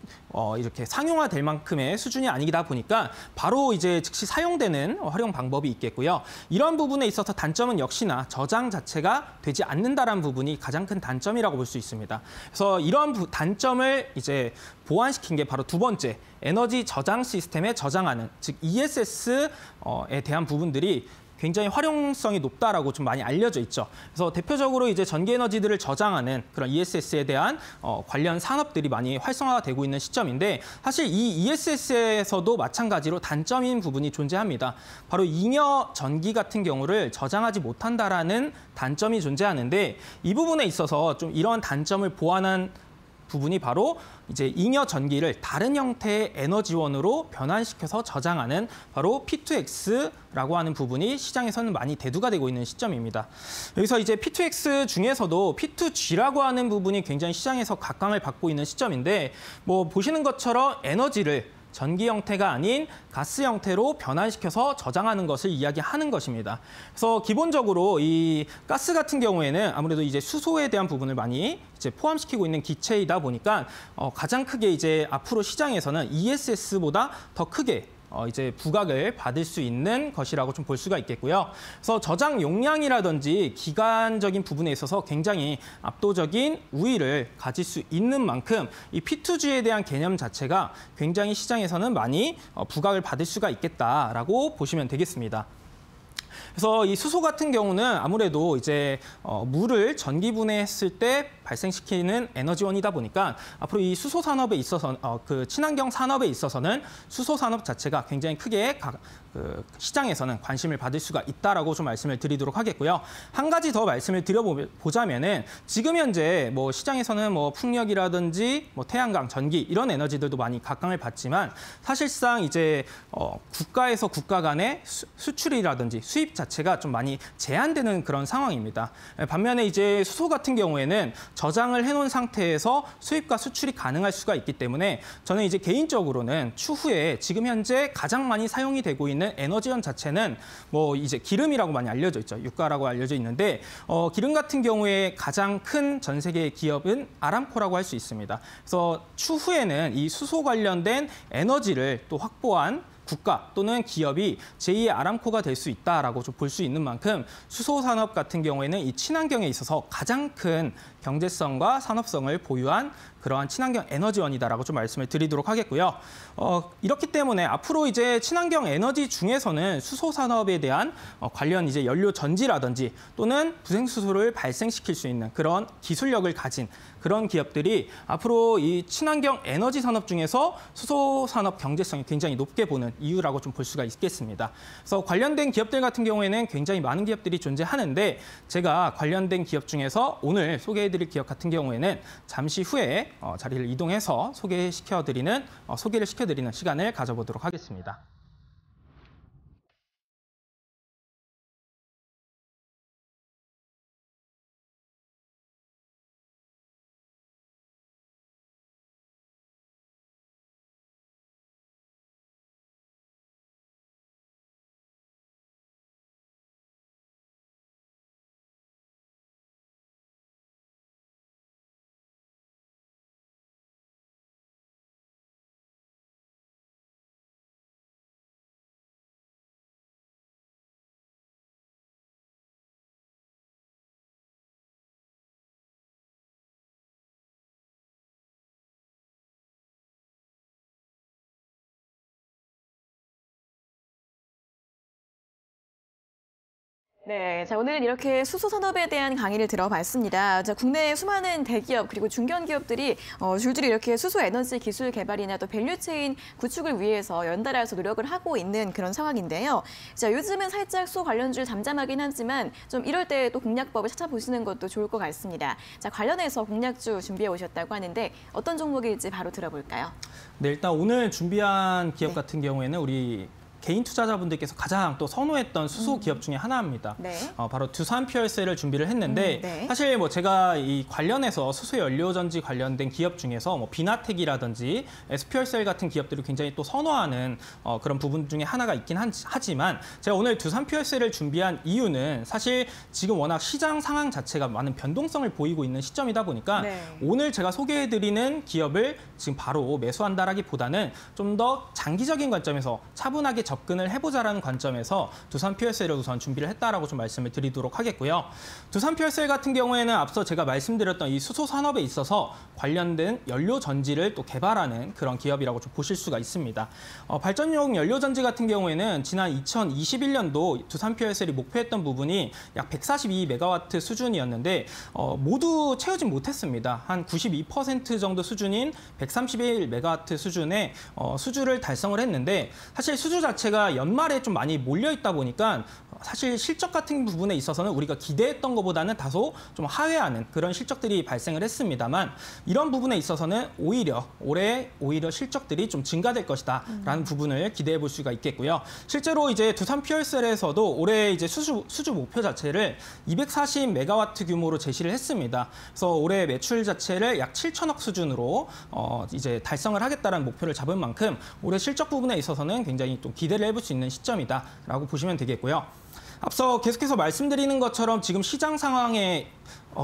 이렇게 상용화될 만큼의 수준이 아니다 보니까 바로 이제 즉시 사용되는 활용 방법이 있겠고요. 이런 부분에 있어서 단점은 역시나 저장 자체가 되지 않는다라는 부분이 가장 큰 단점이라고 볼 수 있습니다. 그래서 이런 단점을 이제 보완시킨 게 바로 두 번째 에너지 저장 시스템에 저장하는 즉 ESS에 대한 부분들이 굉장히 활용성이 높다라고 좀 많이 알려져 있죠. 그래서 대표적으로 이제 전기 에너지들을 저장하는 그런 ESS에 대한 관련 산업들이 많이 활성화가 되고 있는 시점인데 사실 이 ESS에서도 마찬가지로 단점인 부분이 존재합니다. 바로 잉여 전기 같은 경우를 저장하지 못한다라는 단점이 존재하는데 이 부분에 있어서 좀 이런 단점을 보완한 부분이 바로 이제 잉여 전기를 다른 형태의 에너지원으로 변환시켜서 저장하는 바로 P2X라고 하는 부분이 시장에서는 많이 대두가 되고 있는 시점입니다. 여기서 이제 P2X 중에서도 P2G라고 하는 부분이 굉장히 시장에서 각광을 받고 있는 시점인데 뭐 보시는 것처럼 에너지를 전기 형태가 아닌 가스 형태로 변환시켜서 저장하는 것을 이야기하는 것입니다. 그래서 기본적으로 이 가스 같은 경우에는 아무래도 이제 수소에 대한 부분을 많이 이제 포함시키고 있는 기체이다 보니까 가장 크게 이제 앞으로 시장에서는 ESS보다 더 크게 이제 부각을 받을 수 있는 것이라고 좀 볼 수가 있겠고요. 그래서 저장 용량이라든지 기간적인 부분에 있어서 굉장히 압도적인 우위를 가질 수 있는 만큼 이 P2G에 대한 개념 자체가 굉장히 시장에서는 많이 부각을 받을 수가 있겠다라고 보시면 되겠습니다. 그래서 이 수소 같은 경우는 아무래도 이제 물을 전기 분해했을 때 발생시키는 에너지원이다 보니까 앞으로 이 수소 산업에 있어서 그 친환경 산업에 있어서는 수소 산업 자체가 굉장히 크게 시장에서는 관심을 받을 수가 있다라고 좀 말씀을 드리도록 하겠고요. 한 가지 더 말씀을 드려보자면은 지금 현재 뭐 시장에서는 뭐 풍력이라든지 뭐 태양광, 전기 이런 에너지들도 많이 각광을 받지만 사실상 이제 국가에서 국가 간의 수출이라든지 수입 자체가 좀 많이 제한되는 그런 상황입니다. 반면에 이제 수소 같은 경우에는 저장을 해놓은 상태에서 수입과 수출이 가능할 수가 있기 때문에 저는 이제 개인적으로는 추후에 지금 현재 가장 많이 사용이 되고 있는 에너지원 자체는 뭐 이제 기름이라고 많이 알려져 있죠. 유가라고 알려져 있는데 기름 같은 경우에 가장 큰 전 세계 기업은 아람코라고 할 수 있습니다. 그래서 추후에는 이 수소 관련된 에너지를 또 확보한 국가 또는 기업이 제2의 아람코가 될 수 있다라고 좀 볼 수 있는 만큼 수소 산업 같은 경우에는 이 친환경에 있어서 가장 큰 경제성과 산업성을 보유한 그러한 친환경 에너지원이다라고 좀 말씀을 드리도록 하겠고요. 이렇기 때문에 앞으로 이제 친환경 에너지 중에서는 수소 산업에 대한 관련 이제 연료 전지라든지 또는 부생수소를 발생시킬 수 있는 그런 기술력을 가진 그런 기업들이 앞으로 이 친환경 에너지 산업 중에서 수소 산업 경제성이 굉장히 높게 보는 이유라고 좀 볼 수가 있겠습니다. 그래서 관련된 기업들 같은 경우에는 굉장히 많은 기업들이 존재하는데 제가 관련된 기업 중에서 오늘 소개해드릴 기업 같은 경우에는 잠시 후에 자리를 이동해서 소개를 시켜드리는 시간을 가져보도록 하겠습니다. 네, 자 오늘은 이렇게 수소 산업에 대한 강의를 들어봤습니다. 자, 국내 수많은 대기업 그리고 중견 기업들이 줄줄이 이렇게 수소 에너지 기술 개발이나 또 밸류체인 구축을 위해서 연달아서 노력을 하고 있는 그런 상황인데요. 자, 요즘은 살짝 수소 관련주를 잠잠하긴 하지만 좀 이럴 때 또 공략법을 찾아보시는 것도 좋을 것 같습니다. 자, 관련해서 공략주 준비해 오셨다고 하는데 어떤 종목일지 바로 들어볼까요? 네, 일단 오늘 준비한 기업 같은 경우에는 우리 개인 투자자분들께서 가장 또 선호했던 수소 기업 중에 하나입니다. 네. 바로 두산 퓨얼셀을 준비를 했는데 네. 사실 뭐 제가 이 관련해서 수소 연료 전지 관련된 기업 중에서 뭐 비나텍이라든지 에스퓨얼셀 같은 기업들을 굉장히 또 선호하는 그런 부분 중에 하나가 있긴 하지만 제가 오늘 두산 퓨얼셀을 준비한 이유는 사실 지금 워낙 시장 상황 자체가 많은 변동성을 보이고 있는 시점이다 보니까 네. 오늘 제가 소개해드리는 기업을 지금 바로 매수한다라기보다는 좀 더 장기적인 관점에서 차분하게 접근을 해보자라는 관점에서 두산 퓨얼셀을 우선 준비를 했다라고 좀 말씀을 드리도록 하겠고요. 두산 퓨얼셀 같은 경우에는 앞서 제가 말씀드렸던 이 수소 산업에 있어서 관련된 연료 전지를 또 개발하는 그런 기업이라고 좀 보실 수가 있습니다. 발전용 연료 전지 같은 경우에는 지난 2021년도 두산 퓨얼셀이 목표했던 부분이 약 142메가와트 수준이었는데 모두 채우진 못했습니다. 한 92% 정도 수준인 131메가와트 수준의 수주를 달성을 했는데 사실 수주 자체가 연말에 좀 많이 몰려 있다 보니까 사실 실적 같은 부분에 있어서는 우리가 기대했던 것보다는 다소 좀 하회하는 그런 실적들이 발생을 했습니다만 이런 부분에 있어서는 올해 오히려 실적들이 좀 증가될 것이다라는 부분을 기대해 볼 수가 있겠고요. 실제로 이제 두산 퓨얼셀에서도 올해 이제 수주 목표 자체를 240메가와트 규모로 제시를 했습니다. 그래서 올해 매출 자체를 약 7천억 수준으로 이제 달성을 하겠다라는 목표를 잡은 만큼 올해 실적 부분에 있어서는 굉장히 또 기대를 해볼 수 있는 시점이다라고 보시면 되겠고요. 앞서 계속해서 말씀드리는 것처럼 지금 시장 상황에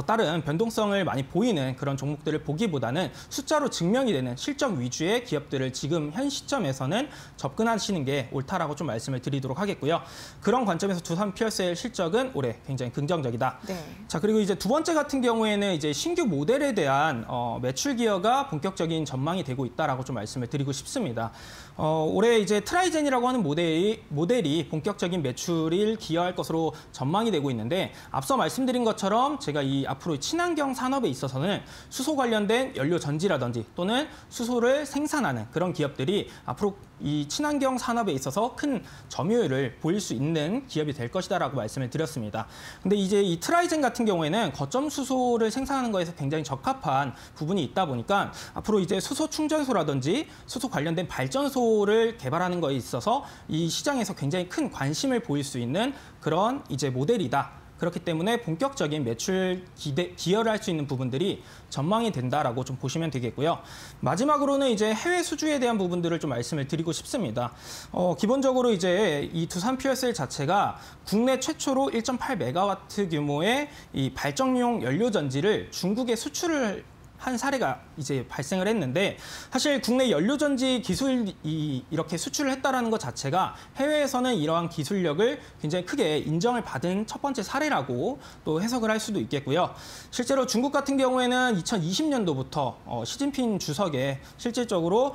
따른 변동성을 많이 보이는 그런 종목들을 보기보다는 숫자로 증명이 되는 실적 위주의 기업들을 지금 현 시점에서는 접근하시는 게 옳다라고 좀 말씀을 드리도록 하겠고요. 그런 관점에서 두산 퓨얼셀 실적은 올해 굉장히 긍정적이다. 네. 자, 그리고 이제 두 번째 같은 경우에는 이제 신규 모델에 대한 매출 기여가 본격적인 전망이 되고 있다라고 좀 말씀을 드리고 싶습니다. 올해 이제 트라이젠이라고 하는 모델이 본격적인 매출을 기여할 것으로 전망이 되고 있는데 앞서 말씀드린 것처럼 제가 이 앞으로 친환경 산업에 있어서는 수소 관련된 연료 전지라든지 또는 수소를 생산하는 그런 기업들이 앞으로 이 친환경 산업에 있어서 큰 점유율을 보일 수 있는 기업이 될 것이다라고 말씀을 드렸습니다. 근데 이제 이 트라이젠 같은 경우에는 거점 수소를 생산하는 거에서 굉장히 적합한 부분이 있다 보니까 앞으로 이제 수소 충전소라든지 수소 관련된 발전소를 개발하는 거에 있어서 이 시장에서 굉장히 큰 관심을 보일 수 있는 그런 이제 모델이다. 그렇기 때문에 본격적인 매출 기여를 할 수 있는 부분들이 전망이 된다라고 좀 보시면 되겠고요. 마지막으로는 이제 해외 수주에 대한 부분들을 좀 말씀을 드리고 싶습니다. 기본적으로 이제 이 두산 퓨얼셀 자체가 국내 최초로 1.8메가와트 규모의 이 발전용 연료 전지를 중국에 수출을 한 사례가 이제 발생을 했는데 사실 국내 연료전지 기술이 이렇게 수출을 했다라는 것 자체가 해외에서는 이러한 기술력을 굉장히 크게 인정을 받은 첫 번째 사례라고 또 해석을 할 수도 있겠고요. 실제로 중국 같은 경우에는 2020년도부터 시진핑 주석에 실질적으로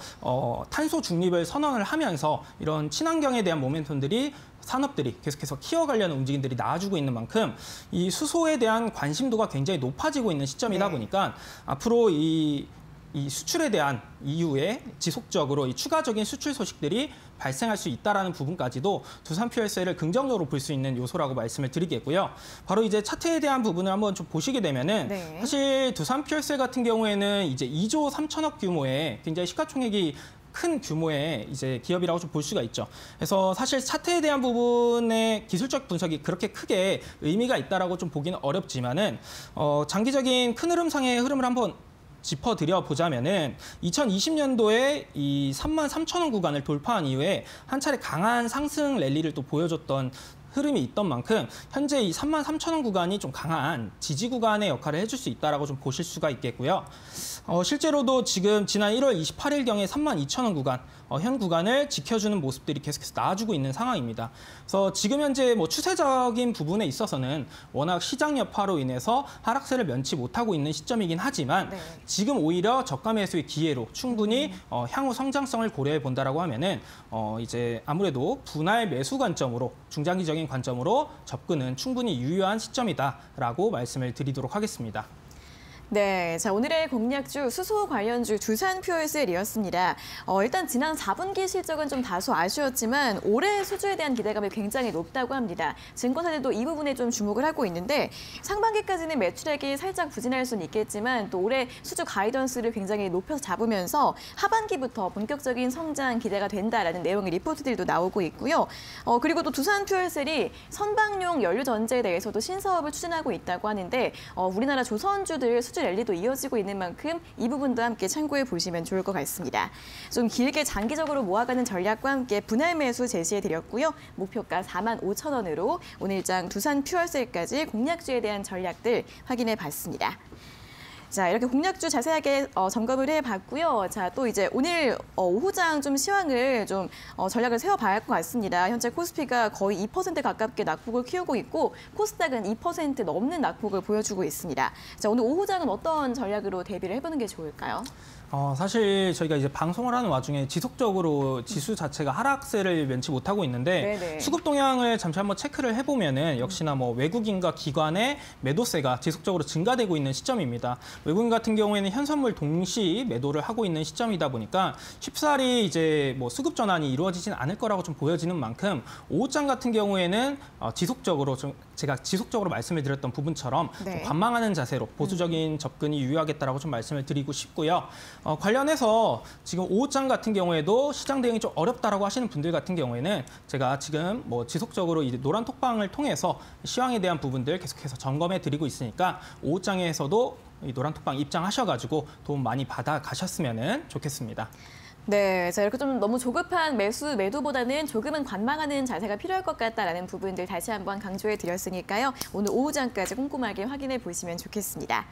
탄소 중립을 선언을 하면서 이런 친환경에 대한 모멘텀들이 산업들이 계속해서 키워가려는 움직임들이 나와주고 있는 만큼 이 수소에 대한 관심도가 굉장히 높아지고 있는 시점이다 보니까 앞으로 이 수출에 대한 이후에 지속적으로 이 추가적인 수출 소식들이 발생할 수 있다라는 부분까지도 두산 퓨얼셀을 긍정적으로 볼 수 있는 요소라고 말씀을 드리겠고요. 바로 이제 차트에 대한 부분을 한번 좀 보시게 되면은 사실 두산 퓨얼셀 같은 경우에는 이제 2조 3천억 규모의 굉장히 시가총액이 큰 규모의 이제 기업이라고 좀 볼 수가 있죠. 그래서 사실 차트에 대한 부분의 기술적 분석이 그렇게 크게 의미가 있다라고 좀 보기는 어렵지만은 장기적인 큰 흐름상의 흐름을 한번 짚어드려 보자면은 2020년도에 이 33,000원 구간을 돌파한 이후에 한 차례 강한 상승 랠리를 또 보여줬던 흐름이 있던 만큼 현재 이 33,000원 구간이 좀 강한 지지 구간의 역할을 해줄 수 있다라고 좀 보실 수가 있겠고요. 실제로도 지금 지난 1월 28일경에 32,000원 구간, 현 구간을 지켜주는 모습들이 계속해서 나와주고 있는 상황입니다. 그래서 지금 현재 뭐 추세적인 부분에 있어서는 워낙 시장 여파로 인해서 하락세를 면치 못하고 있는 시점이긴 하지만 지금 오히려 저가 매수의 기회로 충분히 향후 성장성을 고려해 본다라고 하면은 이제 아무래도 분할 매수 관점으로 중장기적인 관점으로 접근은 충분히 유효한 시점이다라고 말씀을 드리도록 하겠습니다. 네, 자 오늘의 공략주 수소 관련주 두산 퓨얼셀이었습니다. 일단 지난 4분기 실적은 좀 다소 아쉬웠지만 올해 수주에 대한 기대감이 굉장히 높다고 합니다. 증권사들도 이 부분에 좀 주목을 하고 있는데 상반기까지는 매출액이 살짝 부진할 수는 있겠지만 또 올해 수주 가이던스를 굉장히 높여서 잡으면서 하반기부터 본격적인 성장 기대가 된다라는 내용의 리포트들도 나오고 있고요. 그리고 또 두산 퓨얼셀이 선박용 연료 전지에 대해서도 신사업을 추진하고 있다고 하는데 우리나라 조선주들 수주 랠리도 이어지고 있는 만큼 이 부분도 함께 참고해 보시면 좋을 것 같습니다. 좀 길게 장기적으로 모아가는 전략과 함께 분할 매수 제시해드렸고요. 목표가 45,000원으로 오늘장 두산 퓨얼셀까지 공략주에 대한 전략들 확인해 봤습니다. 자, 이렇게 공략주 자세하게 점검을 해봤고요. 자, 또 이제 오늘 오후장 좀 시황을 좀 전략을 세워봐야 할 것 같습니다. 현재 코스피가 거의 2% 가깝게 낙폭을 키우고 있고 코스닥은 2% 넘는 낙폭을 보여주고 있습니다. 자, 오늘 오후장은 어떤 전략으로 대비를 해보는 게 좋을까요? 사실 저희가 이제 방송을 하는 와중에 지속적으로 지수 자체가 하락세를 면치 못하고 있는데 네네. 수급 동향을 잠시 한번 체크를 해보면은 역시나 뭐 외국인과 기관의 매도세가 지속적으로 증가되고 있는 시점입니다. 외국인 같은 경우에는 현선물 동시 매도를 하고 있는 시점이다 보니까 쉽사리 이제 뭐 수급 전환이 이루어지진 않을 거라고 좀 보여지는 만큼 오후장 같은 경우에는 지속적으로 좀 제가 지속적으로 말씀을 드렸던 부분처럼 네. 좀 관망하는 자세로 보수적인 접근이 유효하겠다라고 좀 말씀을 드리고 싶고요. 관련해서 지금 오후장 같은 경우에도 시장 대응이 좀 어렵다라고 하시는 분들 같은 경우에는 제가 지금 뭐 지속적으로 이제 노란 톡방을 통해서 시황에 대한 부분들 계속해서 점검해 드리고 있으니까 오후장에서도 이 노란 톡방 입장하셔가지고 도움 많이 받아 가셨으면 좋겠습니다. 네, 자 이렇게 좀 너무 조급한 매도보다는 조금은 관망하는 자세가 필요할 것 같다라는 부분들 다시 한번 강조해 드렸으니까요. 오늘 오후장까지 꼼꼼하게 확인해 보시면 좋겠습니다.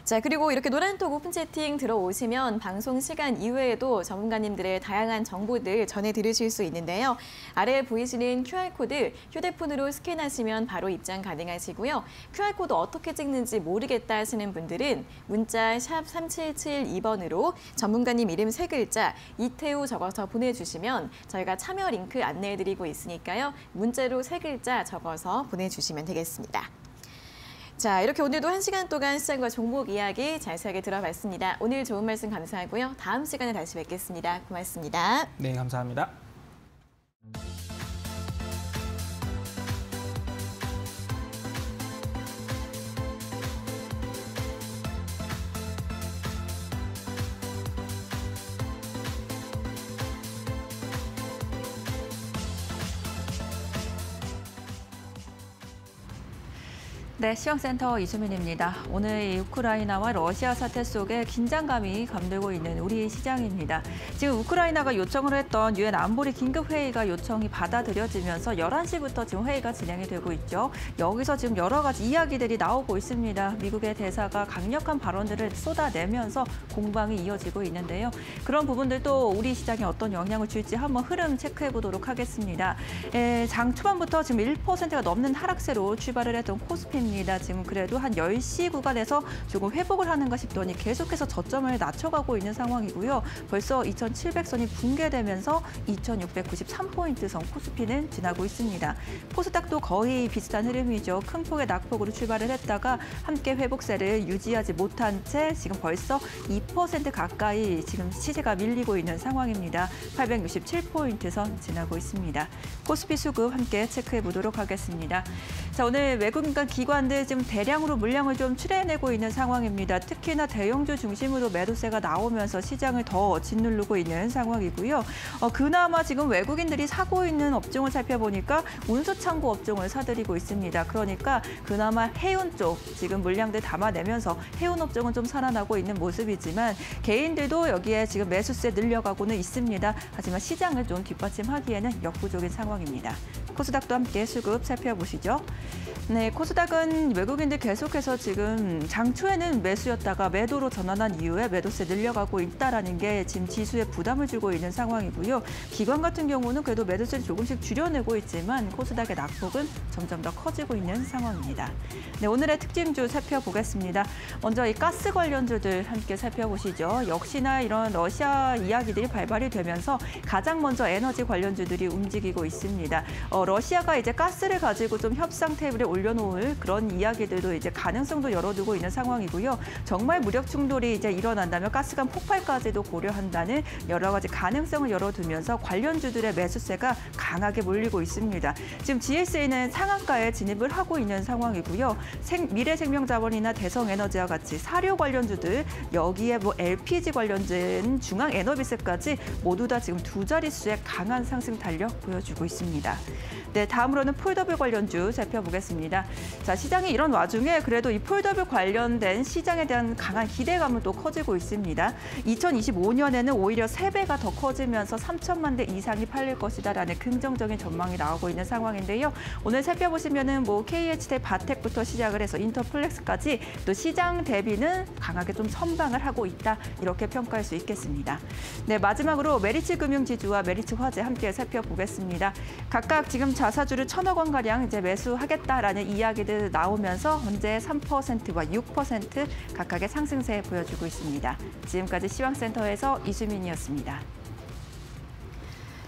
자, 그리고 이렇게 노란톡 오픈 채팅 들어오시면 방송 시간 이외에도 전문가님들의 다양한 정보들 전해 들으실 수 있는데요. 아래에 보이시는 QR코드 휴대폰으로 스캔하시면 바로 입장 가능하시고요. QR코드 어떻게 찍는지 모르겠다 하시는 분들은 문자 샵 3772번으로 전문가님 이름 3글자 이태우 적어서 보내주시면 저희가 참여 링크 안내해드리고 있으니까요. 문자로 3글자 적어서 보내주시면 되겠습니다. 자, 이렇게 오늘도 1시간 동안 시장과 종목 이야기 자세하게 들어봤습니다. 오늘 좋은 말씀 감사하고요. 다음 시간에 다시 뵙겠습니다. 고맙습니다. 네, 감사합니다. 네, 시황센터 이수민입니다. 오늘 이 우크라이나와 러시아 사태 속에 긴장감이 감돌고 있는 우리 시장입니다. 지금 우크라이나가 요청을 했던 유엔 안보리 긴급회의가 요청이 받아들여지면서 11시부터 지금 회의가 진행이 되고 있죠. 여기서 지금 여러 가지 이야기들이 나오고 있습니다. 미국의 대사가 강력한 발언들을 쏟아내면서 공방이 이어지고 있는데요. 그런 부분들도 우리 시장에 어떤 영향을 줄지 한번 흐름 체크해 보도록 하겠습니다. 장 초반부터 지금 1%가 넘는 하락세로 출발을 했던 코스피입니다. 지금 그래도 한 10시 구간에서 조금 회복을 하는가 싶더니 계속해서 저점을 낮춰가고 있는 상황이고요. 벌써 2,700선이 붕괴되면서 2,693포인트 선 코스피는 지나고 있습니다. 코스닥도 거의 비슷한 흐름이죠. 큰 폭의 낙폭으로 출발을 했다가 함께 회복세를 유지하지 못한 채 지금 벌써 2% 가까이 지금 시세가 밀리고 있는 상황입니다. 867포인트 선 지나고 있습니다. 코스피 수급 함께 체크해 보도록 하겠습니다. 자, 오늘 외국인과 기관들 지금 대량으로 물량을 좀 출해내고 있는 상황입니다. 특히나 대형주 중심으로 매도세가 나오면서 시장을 더 짓누르고 있는 상황이고요. 그나마 지금 외국인들이 사고 있는 업종을 살펴보니까 운수창고 업종을 사들이고 있습니다. 그러니까 그나마 해운 쪽 지금 물량들 담아내면서 해운 업종은 좀 살아나고 있는 모습이지만 개인들도 여기에 지금 매수세 늘려가고는 있습니다. 하지만 시장을 좀 뒷받침하기에는 역부족인 상황입니다. 코스닥도 함께 수급 살펴보시죠. 네, 코스닥은 외국인들 계속해서 지금 장초에는 매수였다가 매도로 전환한 이후에 매도세 늘려가고 있다라는 게 지금 지수에 부담을 주고 있는 상황이고요. 기관 같은 경우는 그래도 매도세를 조금씩 줄여내고 있지만 코스닥의 낙폭은 점점 더 커지고 있는 상황입니다. 네, 오늘의 특징주 살펴보겠습니다. 먼저 이 가스 관련주들 함께 살펴보시죠. 역시나 이런 러시아 이야기들이 발발이 되면서 가장 먼저 에너지 관련주들이 움직이고 있습니다. 러시아가 이제 가스를 가지고 좀 협상 테이블에 올려놓을 그런 이야기들도 이제 가능성도 열어두고 있는 상황이고요. 정말 무력 충돌이 이제 일어난다면 가스관 폭발까지도 고려한다는 여러 가지 가능성을 열어두면서 관련주들의 매수세가 강하게 몰리고 있습니다. 지금 GS에는 상한가에 진입을 하고 있는 상황이고요. 미래생명자원이나 대성에너지와 같이 사료 관련주들 여기에 뭐 LPG 관련된 중앙에너비스까지 모두 다 지금 두 자릿수의 강한 상승 탄력 보여주고 있습니다. 네, 다음으로는 폴더블 관련주 살펴보겠습니다. 살펴보겠습니다. 자, 시장이 이런 와중에 그래도 이 폴더블 관련된 시장에 대한 강한 기대감은 또 커지고 있습니다. 2025년에는 오히려 3배가 더 커지면서 3천만 대 이상이 팔릴 것이다라는 긍정적인 전망이 나오고 있는 상황인데요. 오늘 살펴보시면은 뭐 KH대 바텍부터 시작을 해서 인터플렉스까지 또 시장 대비는 강하게 좀 선방을 하고 있다. 이렇게 평가할 수 있겠습니다. 네, 마지막으로 메리츠 금융지주와 메리츠 화재 함께 살펴보겠습니다. 각각 지금 자사주를 1,000억 원가량 이제 매수하겠다라는 이야기들 나오면서 현재 3%와 6% 각각의 상승세 보여주고 있습니다. 지금까지 시황센터에서 이수민이었습니다.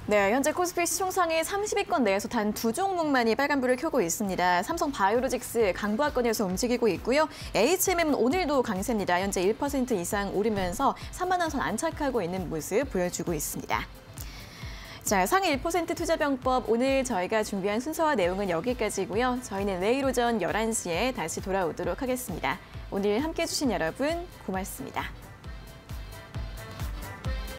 네, 현재 코스피 시총상위 30위권 내에서 단 2종목만이 빨간불을 켜고 있습니다. 삼성 바이오로직스 강보합권에서 움직이고 있고요. HMM은 오늘도 강세입니다. 현재 1% 이상 오르면서 3만 원 선 안착하고 있는 모습 보여주고 있습니다. 자, 상위 1% 투자병법 오늘 저희가 준비한 순서와 내용은 여기까지고요. 저희는 내일 오전 11시에 다시 돌아오도록 하겠습니다. 오늘 함께해 주신 여러분 고맙습니다.